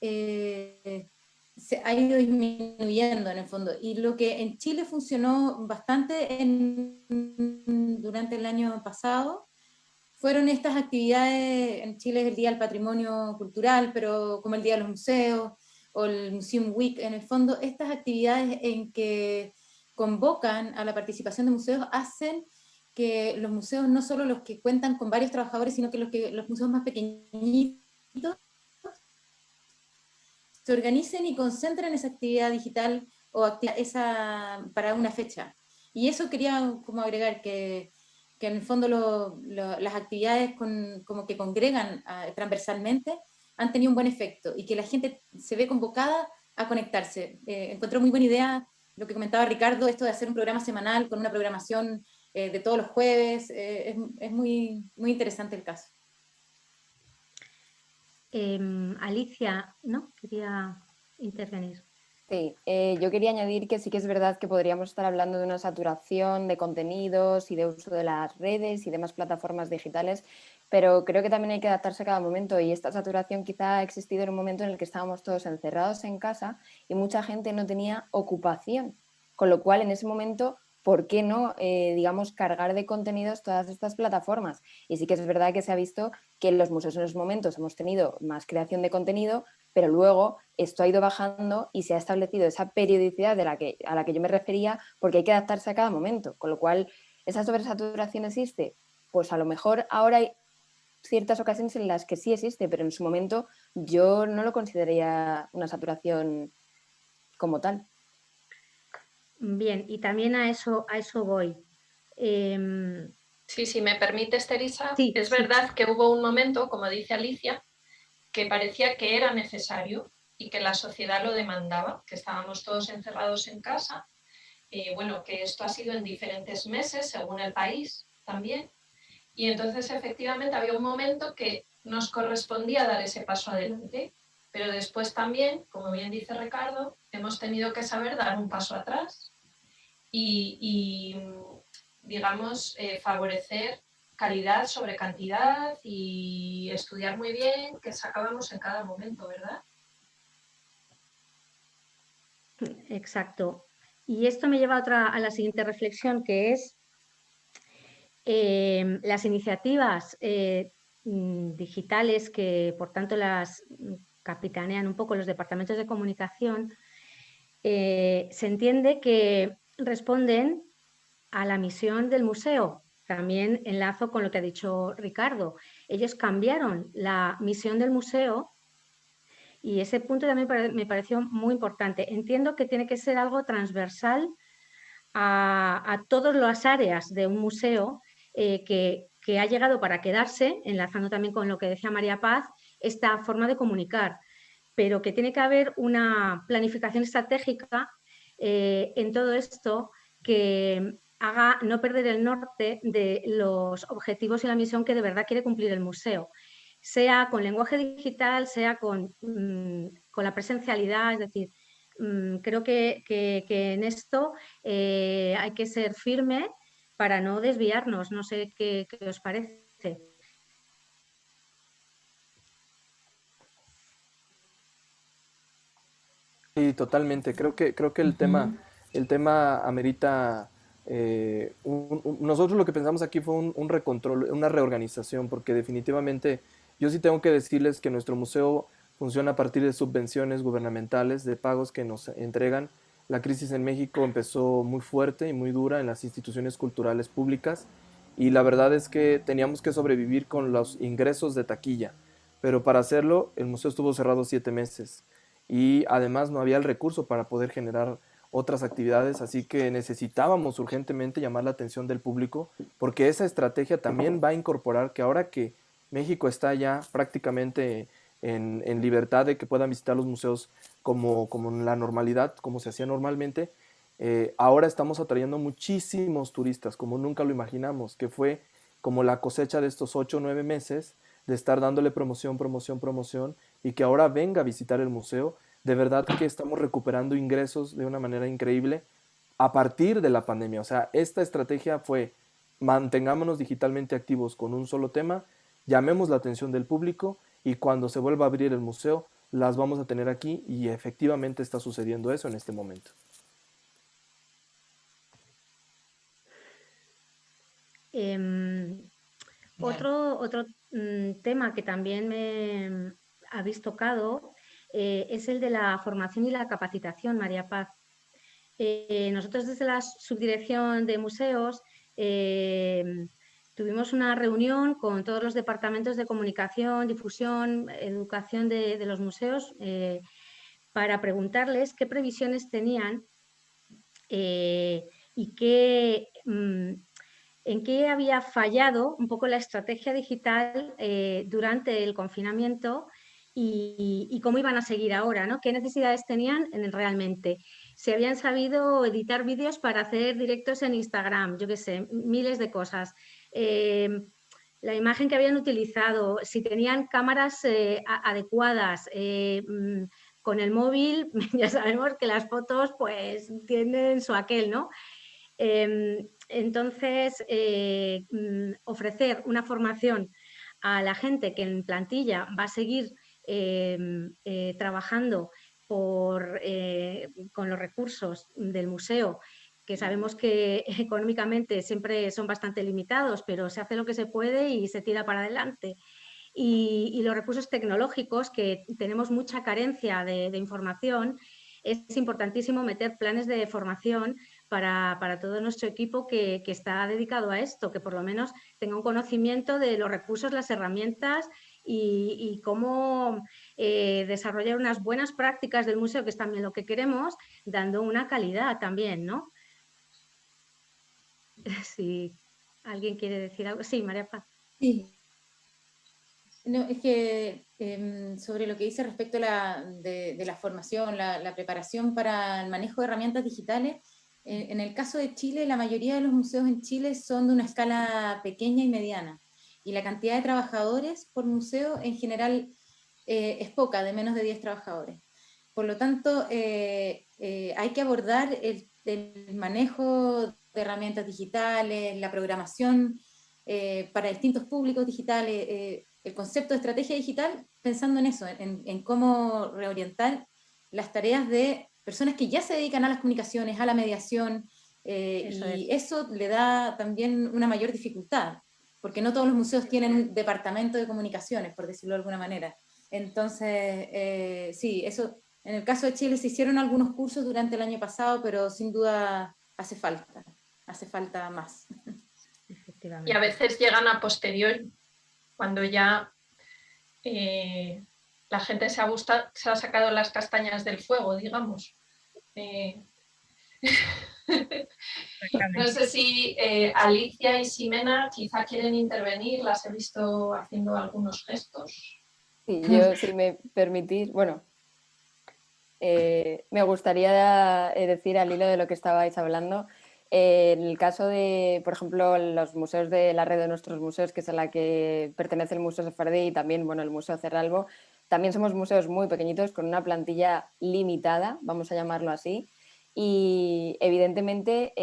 se ha ido disminuyendo en el fondo. Y lo que en Chile funcionó bastante durante el año pasado fueron estas actividades. En Chile es el Día del Patrimonio Cultural, pero como el Día de los Museos o el Museum Week, en el fondo, estas actividades en que convocan a la participación de museos hacen que los museos, no solo los que cuentan con varios trabajadores, sino que los museos más pequeñitos, se organicen y concentren esa actividad digital o para una fecha. Y eso quería como agregar, que en el fondo las actividades como que congregan transversalmente han tenido un buen efecto, y que la gente se ve convocada a conectarse. Encontré muy buena idea lo que comentaba Ricardo, esto de hacer un programa semanal con una programación de todos los jueves. Es muy, muy interesante el caso. Alicia, ¿no? Quería intervenir. Sí, yo quería añadir que sí que es verdad que podríamos estar hablando de una saturación de contenidos y de uso de las redes y demás plataformas digitales, pero creo que también hay que adaptarse a cada momento, y esta saturación quizá ha existido en un momento en el que estábamos todos encerrados en casa y mucha gente no tenía ocupación, con lo cual en ese momento, ¿por qué no, digamos, cargar de contenidos todas estas plataformas? Y sí que es verdad que se ha visto que en los museos en los momentos hemos tenido más creación de contenido, pero luego esto ha ido bajando y se ha establecido esa periodicidad a la que yo me refería, porque hay que adaptarse a cada momento, con lo cual, ¿esa sobresaturación existe? Pues a lo mejor ahora ciertas ocasiones en las que sí existe, pero en su momento yo no lo consideraría una saturación como tal. Bien, y también a eso voy. Sí, si me permites, Teresa, Sí, es sí. verdad que hubo un momento, como dice Alicia, que parecía que era necesario y que la sociedad lo demandaba, que estábamos todos encerrados en casa. Bueno, que esto ha sido en diferentes meses, según el país también. Y entonces, efectivamente, había un momento que nos correspondía dar ese paso adelante, pero después también, como bien dice Ricardo, hemos tenido que saber dar un paso atrás y digamos, favorecer calidad sobre cantidad y estudiar muy bien qué sacábamos en cada momento, ¿verdad? Exacto. Y esto me lleva a la siguiente reflexión, que es las iniciativas digitales que, por tanto, las capitanean un poco los departamentos de comunicación, se entiende que responden a la misión del museo. También enlazo con lo que ha dicho Ricardo. Ellos cambiaron la misión del museo y ese punto también me pareció muy importante. Entiendo que tiene que ser algo transversal a todas las áreas de un museo que ha llegado para quedarse, enlazando también con lo que decía María Paz, esta forma de comunicar, pero que tiene que haber una planificación estratégica en todo esto que haga no perder el norte de los objetivos y la misión que de verdad quiere cumplir el museo, sea con lenguaje digital, sea con la presencialidad, es decir, creo que en esto hay que ser firme para no desviarnos. No sé qué os parece. Sí, totalmente. Creo que el tema amerita. Nosotros lo que pensamos aquí fue un recontrol, una reorganización, porque definitivamente yo sí tengo que decirles que nuestro museo funciona a partir de subvenciones gubernamentales, de pagos que nos entregan. La crisis en México empezó muy fuerte y muy dura en las instituciones culturales públicas y la verdad es que teníamos que sobrevivir con los ingresos de taquilla, pero para hacerlo el museo estuvo cerrado 7 meses y además no había el recurso para poder generar otras actividades, así que necesitábamos urgentemente llamar la atención del público porque esa estrategia también va a incorporar que ahora que México está ya prácticamente en libertad de que puedan visitar los museos como en la normalidad, como se hacía normalmente, ahora estamos atrayendo muchísimos turistas, como nunca lo imaginamos, que fue como la cosecha de estos 8 o 9 meses de estar dándole promoción, promoción, promoción, y que ahora venga a visitar el museo. De verdad que estamos recuperando ingresos de una manera increíble a partir de la pandemia. O sea, esta estrategia fue mantengámonos digitalmente activos con un solo tema, llamemos la atención del público y cuando se vuelva a abrir el museo las vamos a tener aquí y efectivamente está sucediendo eso en este momento. Otro tema que también me habéis tocado es el de la formación y la capacitación, María Paz. Nosotros desde la Subdirección de Museos tuvimos una reunión con todos los departamentos de comunicación, difusión, educación de los museos para preguntarles qué previsiones tenían y en qué había fallado un poco la estrategia digital durante el confinamiento y cómo iban a seguir ahora, ¿no? ¿Qué necesidades tenían realmente? Si habían sabido editar vídeos para hacer directos en Instagram, yo qué sé, miles de cosas. La imagen que habían utilizado, si tenían cámaras adecuadas, con el móvil ya sabemos que las fotos pues tienen su aquel, ¿no? Entonces, ofrecer una formación a la gente que en plantilla va a seguir trabajando con los recursos del museo, que sabemos que económicamente siempre son bastante limitados, pero se hace lo que se puede y se tira para adelante. Y los recursos tecnológicos, que tenemos mucha carencia de información, es importantísimo meter planes de formación para todo nuestro equipo que está dedicado a esto, que por lo menos tenga un conocimiento de los recursos, las herramientas y cómo desarrollar unas buenas prácticas del museo, que es también lo que queremos, dando una calidad también, ¿no? Si alguien quiere decir algo. Sí, María Paz. Sí. No, es que sobre lo que dice respecto a de la formación, la preparación para el manejo de herramientas digitales, en el caso de Chile, la mayoría de los museos en Chile son de una escala pequeña y mediana, y la cantidad de trabajadores por museo en general es poca, de menos de 10 trabajadores. Por lo tanto, hay que abordar el manejo de herramientas digitales, la programación para distintos públicos digitales, el concepto de estrategia digital, pensando en eso, en cómo reorientar las tareas de personas que ya se dedican a las comunicaciones, a la mediación, eso le da también una mayor dificultad, porque no todos los museos tienen un departamento de comunicaciones, por decirlo de alguna manera. Entonces, sí, eso, en el caso de Chile se hicieron algunos cursos durante el año pasado, pero sin duda hace falta más. Y a veces llegan a posteriori, cuando ya la gente se ha sacado las castañas del fuego, digamos. No sé si Alicia y Ximena quizá quieren intervenir, las he visto haciendo algunos gestos. Sí, yo, si me permitís, bueno, me gustaría decir al hilo de lo que estabais hablando, en el caso de, por ejemplo, los museos de la red de nuestros museos, que es a la que pertenece el Museo Sefardí y también, bueno, el Museo Cerralbo, también somos museos muy pequeñitos con una plantilla limitada, vamos a llamarlo así, y evidentemente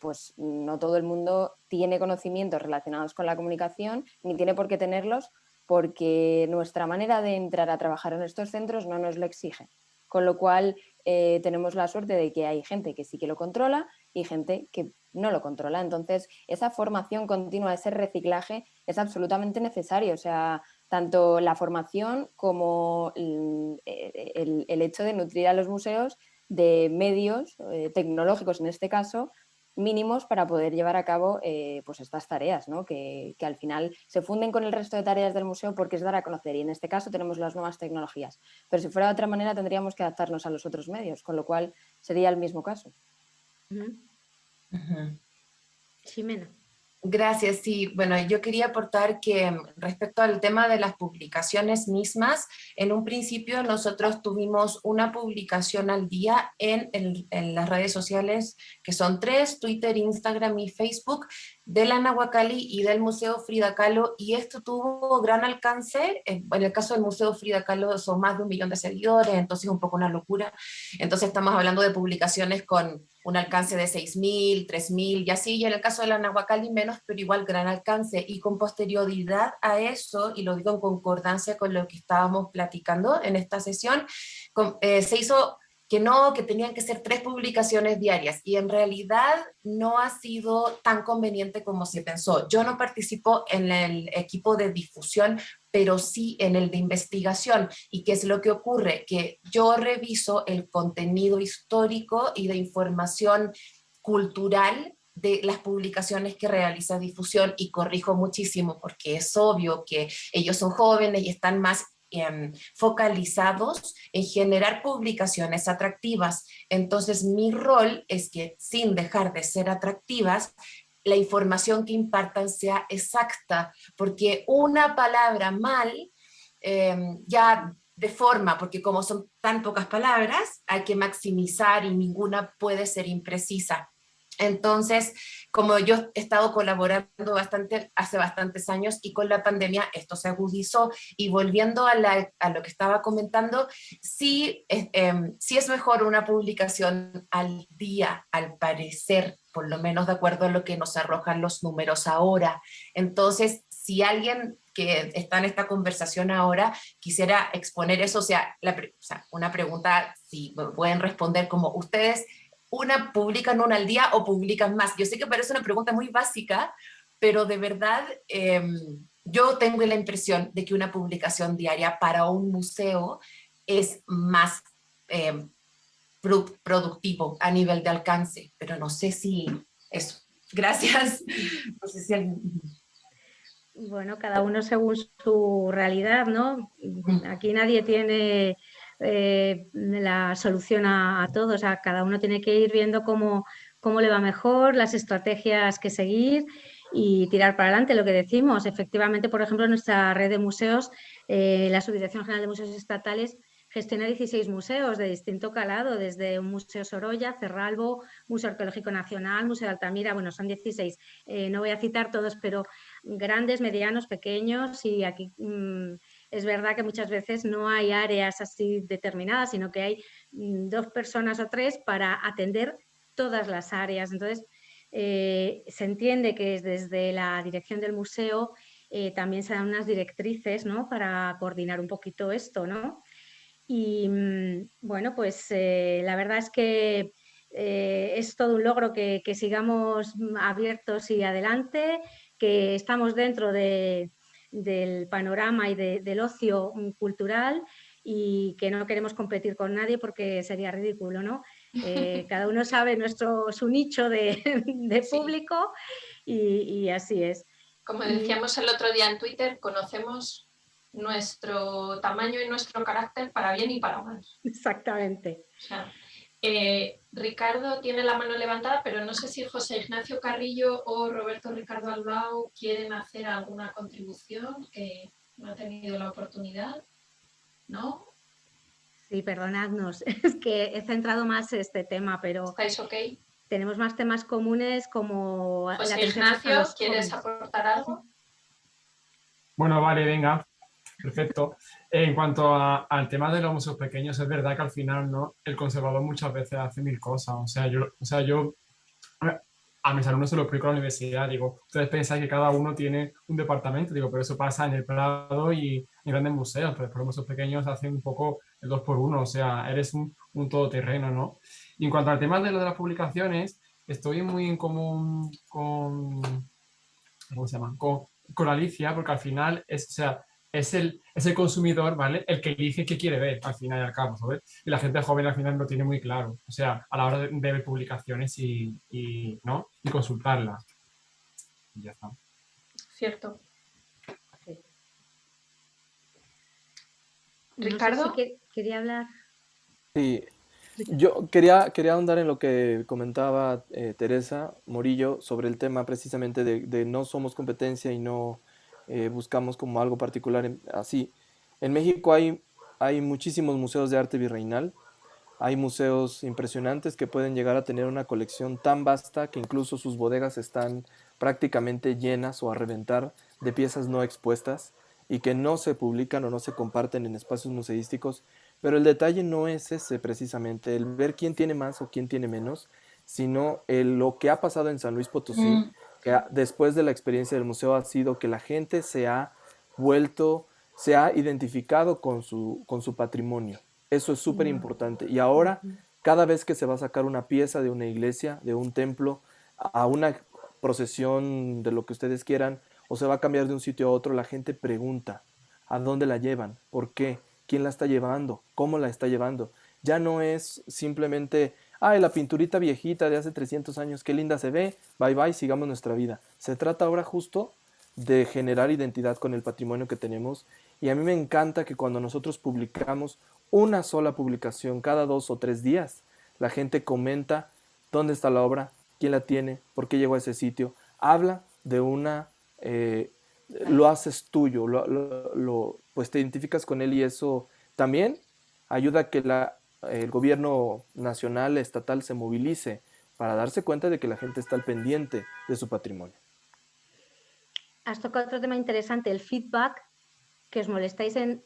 pues no todo el mundo tiene conocimientos relacionados con la comunicación, ni tiene por qué tenerlos, porque nuestra manera de entrar a trabajar en estos centros no nos lo exige. Con lo cual tenemos la suerte de que hay gente que sí que lo controla y gente que no lo controla. Entonces, esa formación continua, ese reciclaje es absolutamente necesario. O sea, tanto la formación como el hecho de nutrir a los museos de medios tecnológicos, en este caso, mínimos para poder llevar a cabo pues estas tareas, ¿no? que al final se funden con el resto de tareas del museo porque es dar a conocer, y en este caso tenemos las nuevas tecnologías, pero si fuera de otra manera tendríamos que adaptarnos a los otros medios, con lo cual sería el mismo caso. Ximena. Gracias, sí. Bueno, yo quería aportar que respecto al tema de las publicaciones mismas, en un principio nosotros tuvimos una publicación al día en las redes sociales, que son 3, Twitter, Instagram y Facebook, de la Nahuacalli y del Museo Frida Kahlo, y esto tuvo gran alcance. En el caso del Museo Frida Kahlo son más de 1 millón de seguidores, entonces es un poco una locura. Entonces estamos hablando de publicaciones con un alcance de 6.000, 3.000 y así, y en el caso de la Nahuacalli menos, pero igual gran alcance. Y con posterioridad a eso, y lo digo en concordancia con lo que estábamos platicando en esta sesión, se hizo que tenían que ser 3 publicaciones diarias, y en realidad no ha sido tan conveniente como se pensó. Yo no participo en el equipo de difusión, pero sí en el de investigación. ¿Y qué es lo que ocurre? Que yo reviso el contenido histórico y de información cultural de las publicaciones que realiza difusión, y corrijo muchísimo porque es obvio que ellos son jóvenes y están más focalizados en generar publicaciones atractivas. Entonces mi rol es que, sin dejar de ser atractivas, la información que impartan sea exacta, porque una palabra mal ya deforma, porque como son tan pocas palabras, hay que maximizar y ninguna puede ser imprecisa. Entonces, como yo he estado colaborando bastante hace bastantes años, y con la pandemia esto se agudizó, y volviendo a lo que estaba comentando, sí es mejor una publicación al día, al parecer, por lo menos de acuerdo a lo que nos arrojan los números ahora. Entonces, si alguien que está en esta conversación ahora quisiera exponer eso, o sea, una pregunta, si pueden responder como ustedes, ¿publican una al día o publican más? Yo sé que parece una pregunta muy básica, pero de verdad yo tengo la impresión de que una publicación diaria para un museo es más productivo a nivel de alcance, pero no sé si eso. Gracias. No sé si Bueno, cada uno según su realidad, ¿no? Aquí nadie tiene la solución a todo, o sea, cada uno tiene que ir viendo cómo le va mejor, las estrategias que seguir y tirar para adelante. Lo que decimos, efectivamente, por ejemplo, nuestra red de museos, la Subdirección General de Museos Estatales, gestiona 16 museos de distinto calado, desde un Museo Sorolla, Cerralbo, Museo Arqueológico Nacional, Museo de Altamira, bueno, son 16. No voy a citar todos, pero grandes, medianos, pequeños, y aquí es verdad que muchas veces no hay áreas así determinadas, sino que hay 2 personas o 3 para atender todas las áreas. Entonces, se entiende que desde la dirección del museo también se dan unas directrices, ¿no?, para coordinar un poquito esto, ¿no? Y bueno, pues la verdad es que es todo un logro que sigamos abiertos y adelante, que estamos dentro del panorama y del ocio cultural y que no queremos competir con nadie porque sería ridículo, ¿no? Cada uno sabe su nicho de público y así es. Como decíamos el otro día en Twitter, conocemos nuestro tamaño y nuestro carácter para bien y para mal. Exactamente. O sea, Ricardo tiene la mano levantada, pero no sé si José Ignacio Carrillo o Roberto Ricardo Albao quieren hacer alguna contribución, que no ha tenido la oportunidad, ¿no? Sí, perdonadnos, es que he centrado más este tema, pero ¿Estáis ok? tenemos más temas comunes como José la atención a Ignacio, los ¿quieres jóvenes. aportar algo? Bueno, vale, venga, perfecto. En cuanto al tema de los museos pequeños, es verdad que al final, ¿no?, el conservador muchas veces hace mil cosas. O sea, yo a mis alumnos se lo explico en la universidad, digo, ustedes pensáis que cada uno tiene un departamento, digo, pero eso pasa en el Prado y en grandes museos, pero los museos pequeños hacen un poco el 2x1, o sea, eres un todoterreno, ¿no? Y en cuanto al tema de lo de las publicaciones, estoy muy en común con, ¿cómo se llama?, con Alicia, porque al final es, o sea, es el consumidor, ¿vale?, el que elige qué quiere ver al final y al cabo, ¿sabes? Y la gente joven al final lo tiene muy claro, o sea, a la hora de ver publicaciones ¿no?, y consultarlas. Y ya está. Cierto. Sí. Ricardo. No sé si quería hablar. Sí, yo quería ahondar en lo que comentaba Teresa Morillo sobre el tema precisamente de no somos competencia y no buscamos como algo particular así. En México hay muchísimos museos de arte virreinal, hay museos impresionantes que pueden llegar a tener una colección tan vasta que incluso sus bodegas están prácticamente llenas o a reventar de piezas no expuestas y que no se publican o no se comparten en espacios museísticos. Pero el detalle no es ese precisamente, el ver quién tiene más o quién tiene menos, sino lo que ha pasado en San Luis Potosí, que después de la experiencia del museo ha sido que la gente se ha identificado con su patrimonio. Eso es súper importante. Y ahora, cada vez que se va a sacar una pieza de una iglesia, de un templo, a una procesión de lo que ustedes quieran, o se va a cambiar de un sitio a otro, la gente pregunta, ¿a dónde la llevan? ¿Por qué? ¿Quién la está llevando? ¿Cómo la está llevando? Ya no es simplemente, ay, la pinturita viejita de hace 300 años, qué linda se ve, bye bye, sigamos nuestra vida. Se trata ahora justo de generar identidad con el patrimonio que tenemos, y a mí me encanta que cuando nosotros publicamos una sola publicación cada 2 o 3 días, la gente comenta dónde está la obra, quién la tiene, por qué llegó a ese sitio, habla de lo haces tuyo, pues te identificas con él, y eso también ayuda a que el gobierno nacional, estatal se movilice para darse cuenta de que la gente está al pendiente de su patrimonio. Has tocado otro tema interesante, el feedback, que os molestáis en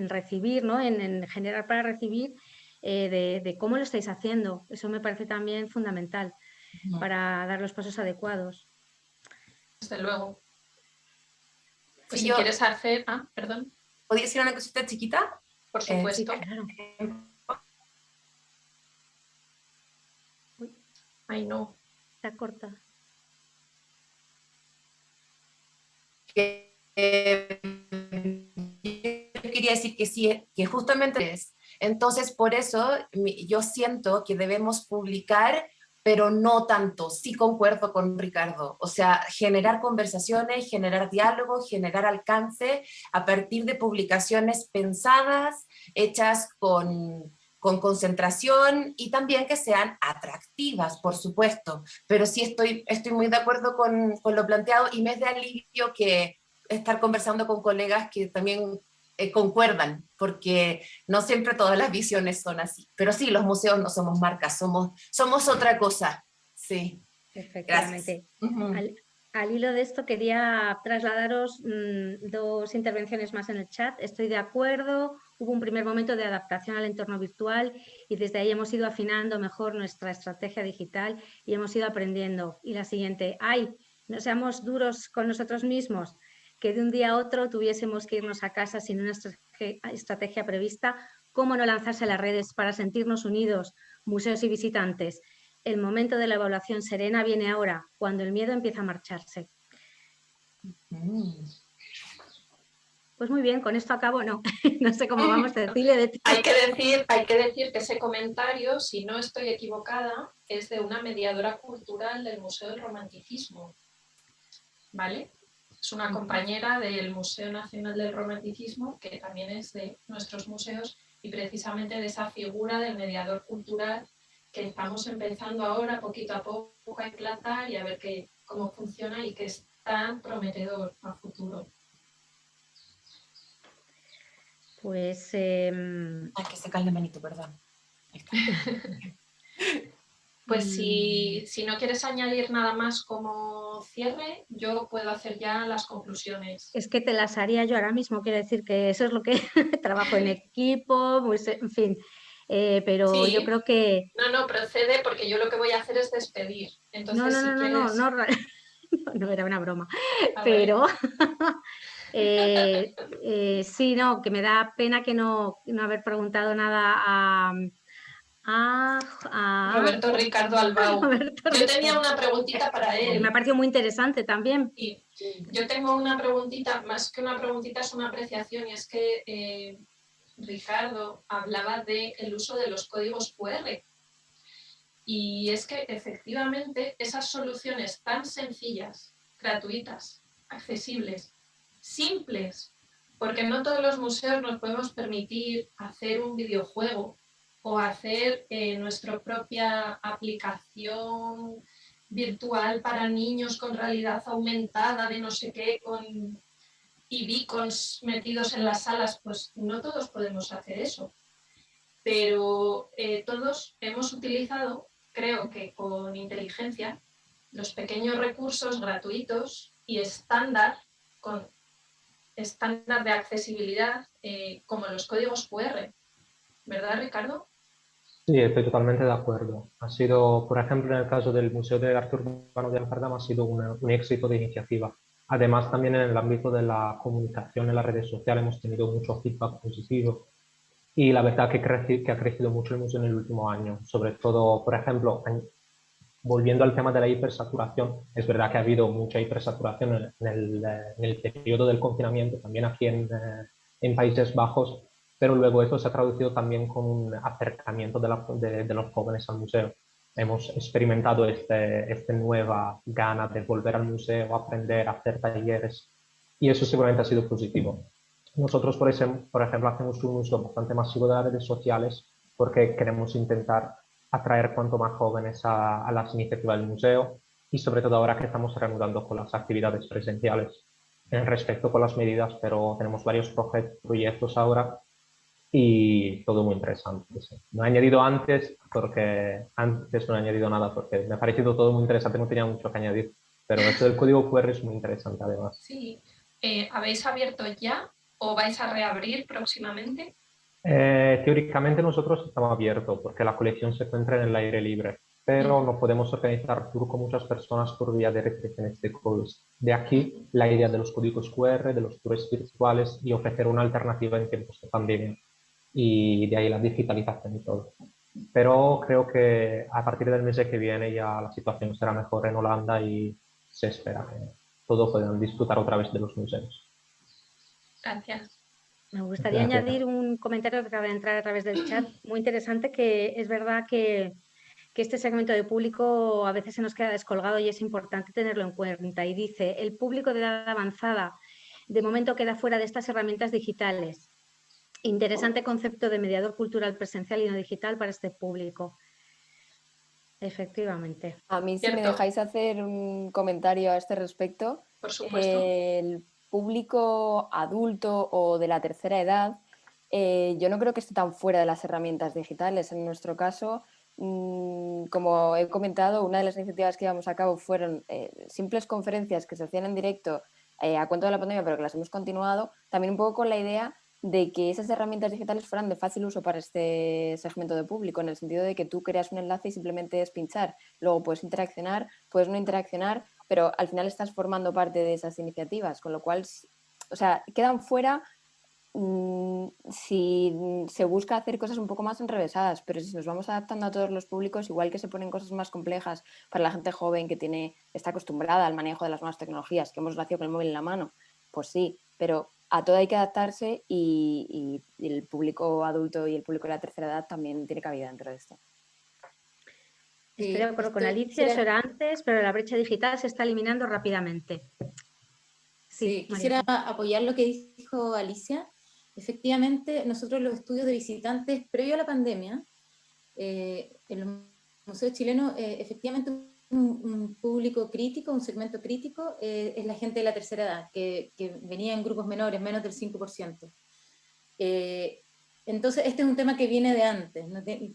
recibir, ¿no?, en generar para recibir, de cómo lo estáis haciendo. Eso me parece también fundamental para dar los pasos adecuados. Desde luego. Pues Sí, si quieres hacer... perdón. ¿Podría decir una cosita chiquita? Por supuesto. Sí, claro. Ay, no. Está corta. Que quería decir que sí, que justamente es. Entonces, por eso yo siento que debemos publicar, pero no tanto. Sí concuerdo con Ricardo. O sea, generar conversaciones, generar diálogo, generar alcance a partir de publicaciones pensadas, hechas con concentración y también que sean atractivas, por supuesto. Pero sí estoy muy de acuerdo con lo planteado y me es de alivio que estar conversando con colegas que también concuerdan, porque no siempre todas las visiones son así. Pero sí, los museos no somos marcas, somos otra cosa. Sí. Efectivamente. Al hilo de esto quería trasladaros dos intervenciones más en el chat. Estoy de acuerdo, hubo un primer momento de adaptación al entorno virtual y desde ahí hemos ido afinando mejor nuestra estrategia digital y hemos ido aprendiendo. Y la siguiente, no seamos duros con nosotros mismos, que de un día a otro tuviésemos que irnos a casa sin una estrategia prevista. ¿Cómo no lanzarse a las redes para sentirnos unidos, museos y visitantes? El momento de la evaluación serena viene ahora, cuando el miedo empieza a marcharse. Pues muy bien, con esto acabo, no, no sé cómo vamos, Cecilia. Hay que decir que ese comentario, si no estoy equivocada, es de una mediadora cultural del Museo del Romanticismo, ¿vale? Es una compañera del Museo Nacional del Romanticismo, que también es de nuestros museos, y precisamente de esa figura del mediador cultural que estamos empezando ahora poquito a poco a implantar y a ver cómo funciona y que es tan prometedor a futuro. Pues... Hay que sacar la manito, perdón. Pues si no quieres añadir nada más como cierre, yo puedo hacer ya las conclusiones. Es que te las haría yo ahora mismo, quiero decir que eso es lo que trabajo en equipo, pues, en fin, pero sí. Yo creo que... No, procede porque yo lo que voy a hacer es despedir. Entonces, no, era una broma, pero sí, no, que me da pena que no haber preguntado nada a Roberto Ricardo Albau. Yo tenía una preguntita para él. Que me ha parecido muy interesante también. Sí. Yo tengo una preguntita, más que una preguntita, es una apreciación, y es que Ricardo hablaba del uso de los códigos QR. Y es que efectivamente esas soluciones tan sencillas, gratuitas, accesibles, simples, porque no todos los museos nos podemos permitir hacer un videojuego o hacer nuestra propia aplicación virtual para niños con realidad aumentada de no sé qué, y beacons metidos en las salas, pues no todos podemos hacer eso. Pero todos hemos utilizado, creo que con inteligencia, los pequeños recursos gratuitos y estándar de accesibilidad como los códigos QR. ¿Verdad, Ricardo? Sí, estoy totalmente de acuerdo. Ha sido, por ejemplo, en el caso del Museo de Arte Urbano de Amsterdam, ha sido un éxito de iniciativa. Además, también en el ámbito de la comunicación en las redes sociales hemos tenido mucho feedback positivo. Y la verdad que ha crecido mucho el museo en el último año. Sobre todo, por ejemplo, volviendo al tema de la hipersaturación, es verdad que ha habido mucha hipersaturación en el periodo del confinamiento, también aquí en Países Bajos, pero luego esto se ha traducido también con un acercamiento de los jóvenes al museo. Hemos experimentado esta nueva gana de volver al museo, aprender, hacer talleres, y eso seguramente ha sido positivo. Nosotros, por ejemplo, hacemos un uso bastante masivo de las redes sociales porque queremos intentar atraer cuanto más jóvenes a las iniciativas del museo y sobre todo ahora que estamos reanudando con las actividades presenciales. En respecto con las medidas, pero tenemos varios proyectos ahora y todo muy interesante. Sí. No he añadido antes porque antes no he añadido nada porque me ha parecido todo muy interesante, no tenía mucho que añadir, pero esto del código QR es muy interesante además. Sí. ¿Habéis abierto ya o vais a reabrir próximamente? Teóricamente nosotros estamos abiertos porque la colección se encuentra en el aire libre, pero no podemos organizar tour con muchas personas por vía de restricciones de COVID. De aquí la idea de los códigos QR, de los tours virtuales y ofrecer una alternativa en tiempos de pandemia. Y de ahí la digitalización y todo. Pero creo que a partir del mes que viene ya la situación será mejor en Holanda y se espera que todos puedan disfrutar otra vez de los museos. Gracias. Me gustaría Gracias. añadir un comentario que acaba de entrar a través del chat, muy interesante, que es verdad que este segmento de público a veces se nos queda descolgado y es importante tenerlo en cuenta. Y dice, el público de edad avanzada de momento queda fuera de estas herramientas digitales. Interesante concepto de mediador cultural presencial y no digital para este público. Efectivamente. A mí, si me Cierto. dejáis hacer un comentario a este respecto, Por supuesto. el público adulto o de la tercera edad, yo no creo que esté tan fuera de las herramientas digitales. En nuestro caso, como he comentado, una de las iniciativas que llevamos a cabo fueron simples conferencias que se hacían en directo a cuento de la pandemia, pero que las hemos continuado, también un poco con la idea de que esas herramientas digitales fueran de fácil uso para este segmento de público, en el sentido de que tú creas un enlace y simplemente es pinchar. Luego puedes interaccionar, puedes no interaccionar, pero al final estás formando parte de esas iniciativas, con lo cual, o sea, quedan fuera si se busca hacer cosas un poco más enrevesadas, pero si nos vamos adaptando a todos los públicos, igual que se ponen cosas más complejas para la gente joven que está acostumbrada al manejo de las nuevas tecnologías, que hemos nacido con el móvil en la mano, pues sí, pero a todo hay que adaptarse y el público adulto y el público de la tercera edad también tiene cabida dentro de esto. Estoy de acuerdo con Alicia, eso era antes, pero la brecha digital se está eliminando rápidamente. Sí, quisiera apoyar lo que dijo Alicia. Efectivamente, nosotros los estudios de visitantes previo a la pandemia, en los museos chilenos, efectivamente un público crítico, un segmento crítico, es la gente de la tercera edad, que venía en grupos menores, menos del 5%. Entonces, este es un tema que viene de antes.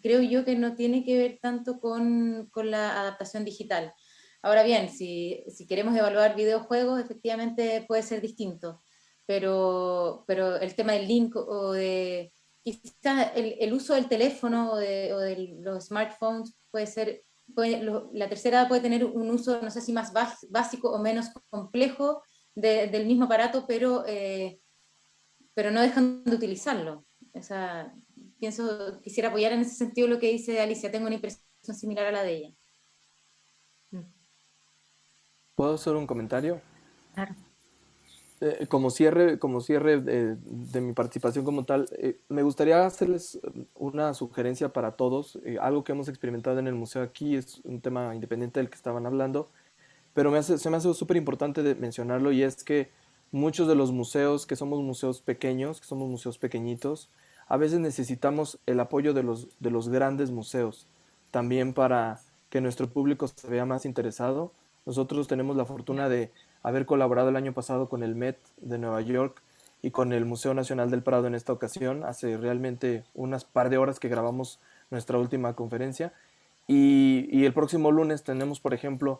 Creo yo que no tiene que ver tanto con la adaptación digital. Ahora bien, si queremos evaluar videojuegos, efectivamente puede ser distinto, pero el tema del link o de quizás el uso del teléfono o de los smartphones puede ser, la tercera edad puede tener un uso, no sé si más básico o menos complejo del mismo aparato, pero no dejan de utilizarlo. O sea, quisiera apoyar en ese sentido lo que dice Alicia, tengo una impresión similar a la de ella. ¿Puedo hacer un comentario? Claro. Como cierre de mi participación como tal, me gustaría hacerles una sugerencia para todos. Algo que hemos experimentado en el museo aquí es un tema independiente del que estaban hablando, pero se me hace súper importante de mencionarlo, y es que muchos de los museos, que somos museos pequeños, que somos museos pequeñitos, a veces necesitamos el apoyo de los grandes museos, también para que nuestro público se vea más interesado. Nosotros tenemos la fortuna de haber colaborado el año pasado con el Met de Nueva York y con el Museo Nacional del Prado en esta ocasión. Hace realmente unas par de horas que grabamos nuestra última conferencia. Y el próximo lunes tenemos, por ejemplo,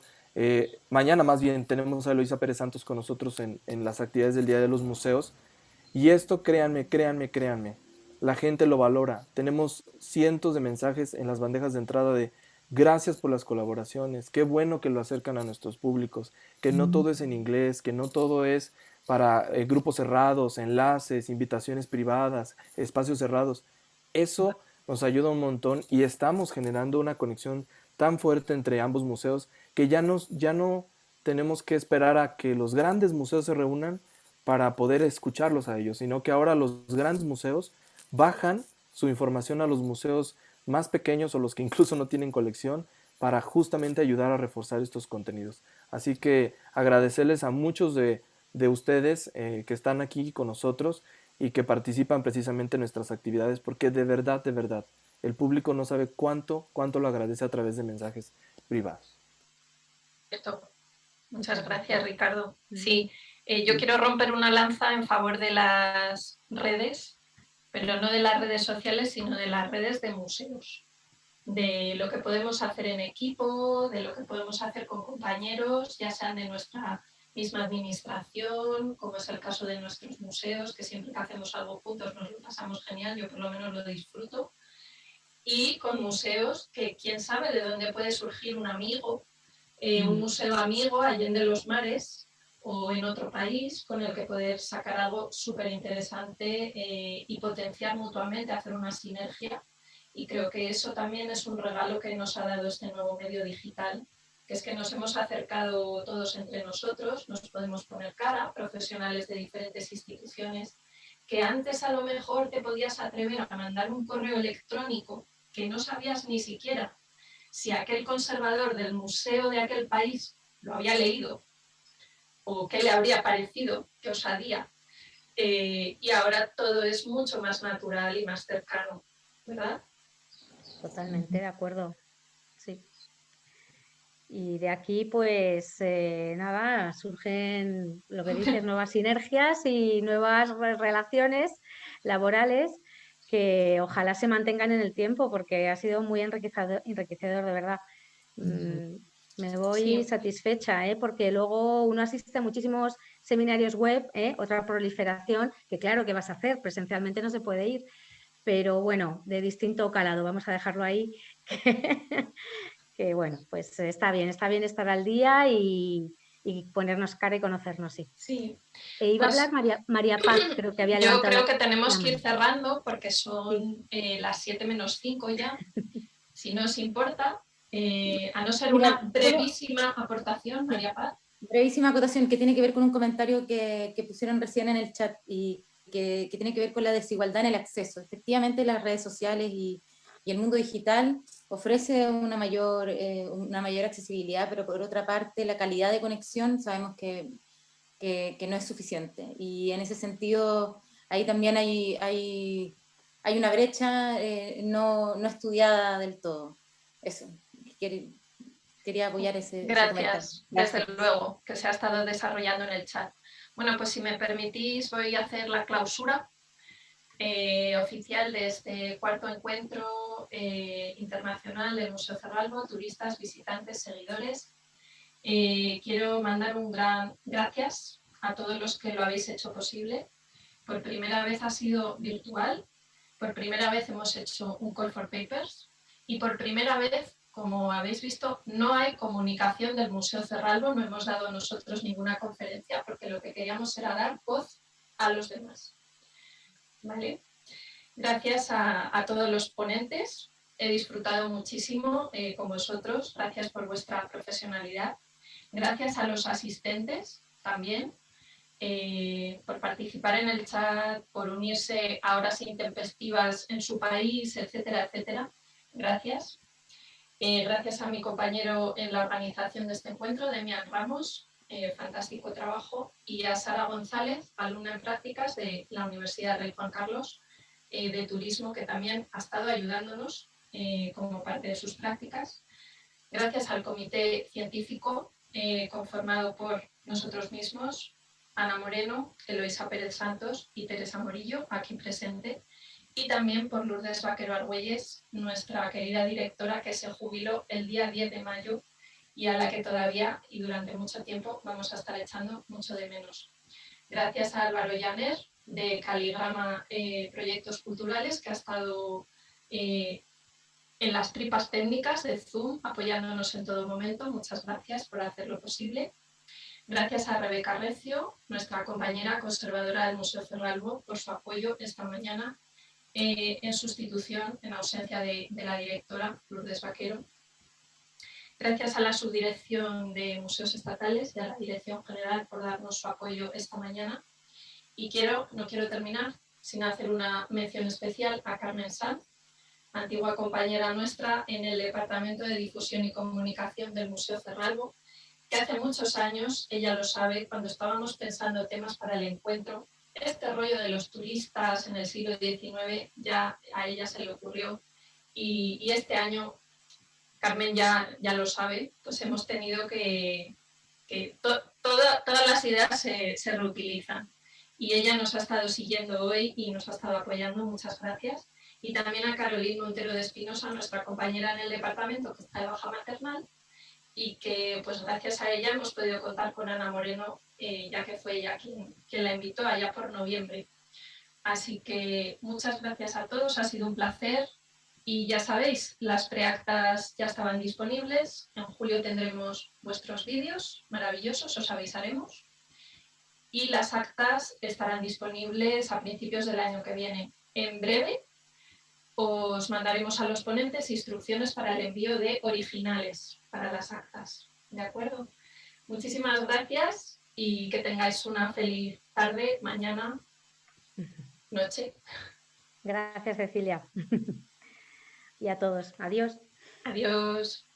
mañana más bien, tenemos a Eloisa Pérez Santos con nosotros en las actividades del Día de los Museos. Y esto, créanme, la gente lo valora. Tenemos cientos de mensajes en las bandejas de entrada de gracias por las colaboraciones, qué bueno que lo acercan a nuestros públicos, que no todo es en inglés, que no todo es para grupos cerrados, enlaces, invitaciones privadas, espacios cerrados. Eso nos ayuda un montón y estamos generando una conexión tan fuerte entre ambos museos que ya no tenemos que esperar a que los grandes museos se reúnan para poder escucharlos a ellos, sino que ahora los grandes museos bajan su información a los museos más pequeños o los que incluso no tienen colección para justamente ayudar a reforzar estos contenidos. Así que agradecerles a muchos de ustedes que están aquí con nosotros y que participan precisamente en nuestras actividades, porque de verdad, el público no sabe cuánto lo agradece a través de mensajes privados. Muchas gracias, Ricardo. Sí, yo quiero romper una lanza en favor de las redes, pero no de las redes sociales, sino de las redes de museos, de lo que podemos hacer en equipo, de lo que podemos hacer con compañeros, ya sean de nuestra misma administración, como es el caso de nuestros museos, que siempre que hacemos algo juntos nos lo pasamos genial, yo por lo menos lo disfruto, y con museos que quién sabe de dónde puede surgir un amigo, un museo amigo allende los mares o en otro país con el que poder sacar algo súper interesante y potenciar mutuamente, hacer una sinergia. Y creo que eso también es un regalo que nos ha dado este nuevo medio digital, que es que nos hemos acercado todos entre nosotros, nos podemos poner cara, profesionales de diferentes instituciones, que antes a lo mejor te podías atrever a mandar un correo electrónico que no sabías ni siquiera si aquel conservador del museo de aquel país lo había leído o qué le habría parecido, qué osadía. Y ahora todo es mucho más natural y más cercano, ¿verdad? Totalmente de acuerdo, sí. Y de aquí, pues nada, surgen, lo que dices, nuevas sinergias y nuevas relaciones laborales que ojalá se mantengan en el tiempo, porque ha sido muy enriquecedor de verdad. Me voy satisfecha, porque luego uno asiste a muchísimos seminarios web, otra proliferación, que claro que vas a hacer, presencialmente no se puede ir, pero bueno, de distinto calado, vamos a dejarlo ahí. Que bueno, pues está bien estar al día y ponernos cara y conocernos, sí. Sí. Iba Pues, a hablar María Paz, creo que había levantado. Yo creo que tenemos que ir cerrando porque son las 7 menos 5 ya. Si no os importa, a no ser una brevísima aportación, María Paz. Brevísima acotación que tiene que ver con un comentario que pusieron recién en el chat y que tiene que ver con la desigualdad en el acceso. Efectivamente, las redes sociales y el mundo digital ofrece una mayor accesibilidad, pero por otra parte la calidad de conexión sabemos que no es suficiente. Y en ese sentido, ahí también hay una brecha no estudiada del todo. Eso, quería apoyar ese Gracias, comentario. desde luego, que se ha estado desarrollando en el chat. Bueno, pues si me permitís, voy a hacer la clausura oficial de este cuarto encuentro internacional del Museo Cerralbo, turistas, visitantes, seguidores. Quiero mandar un gran gracias a todos los que lo habéis hecho posible. Por primera vez ha sido virtual, por primera vez hemos hecho un call for papers y por primera vez, como habéis visto, no hay comunicación del Museo Cerralbo, no hemos dado nosotros ninguna conferencia porque lo que queríamos era dar voz a los demás. ¿Vale? Gracias a todos los ponentes, he disfrutado muchísimo con vosotros, gracias por vuestra profesionalidad. Gracias a los asistentes también, por participar en el chat, por unirse a horas intempestivas en su país, etcétera, etcétera. Gracias. Gracias a mi compañero en la organización de este encuentro, Demian Ramos, fantástico trabajo, y a Sara González, alumna en prácticas de la Universidad Rey Juan Carlos de Turismo, que también ha estado ayudándonos como parte de sus prácticas. Gracias al comité científico conformado por nosotros mismos, Ana Moreno, Eloisa Pérez Santos y Teresa Morillo, aquí presente, y también por Lourdes Vaquero Argüelles, nuestra querida directora que se jubiló el día 10 de mayo y a la que todavía y durante mucho tiempo vamos a estar echando mucho de menos. Gracias a Álvaro Llaner de Caligrama Proyectos Culturales, que ha estado en las tripas técnicas de Zoom, apoyándonos en todo momento. Muchas gracias por hacerlo posible. Gracias a Rebeca Recio, nuestra compañera conservadora del Museo Cerralbo, por su apoyo esta mañana en sustitución, en ausencia de la directora Lourdes Vaquero. Gracias a la Subdirección de Museos Estatales y a la Dirección General por darnos su apoyo esta mañana. Y no quiero terminar sin hacer una mención especial a Carmen Sanz, antigua compañera nuestra en el Departamento de Difusión y Comunicación del Museo Cerralbo, que hace muchos años, ella lo sabe, cuando estábamos pensando temas para el encuentro, este rollo de los turistas en el siglo XIX ya a ella se le ocurrió y este año, Carmen ya lo sabe, pues hemos tenido que todas las ideas se reutilizan y ella nos ha estado siguiendo hoy y nos ha estado apoyando, muchas gracias. Y también a Carolina Montero de Espinosa, nuestra compañera en el departamento que está de baja maternal y que pues gracias a ella hemos podido contar con Ana Moreno, ya que fue ella quien la invitó allá por noviembre. Así que muchas gracias a todos, ha sido un placer y ya sabéis, las preactas ya estaban disponibles, en julio tendremos vuestros vídeos maravillosos, os avisaremos y las actas estarán disponibles a principios del año que viene. En breve os mandaremos a los ponentes instrucciones para el envío de originales para las actas. ¿De acuerdo? Muchísimas gracias y que tengáis una feliz tarde, mañana. noche. Gracias, Cecilia. Y a todos. Adiós. Adiós.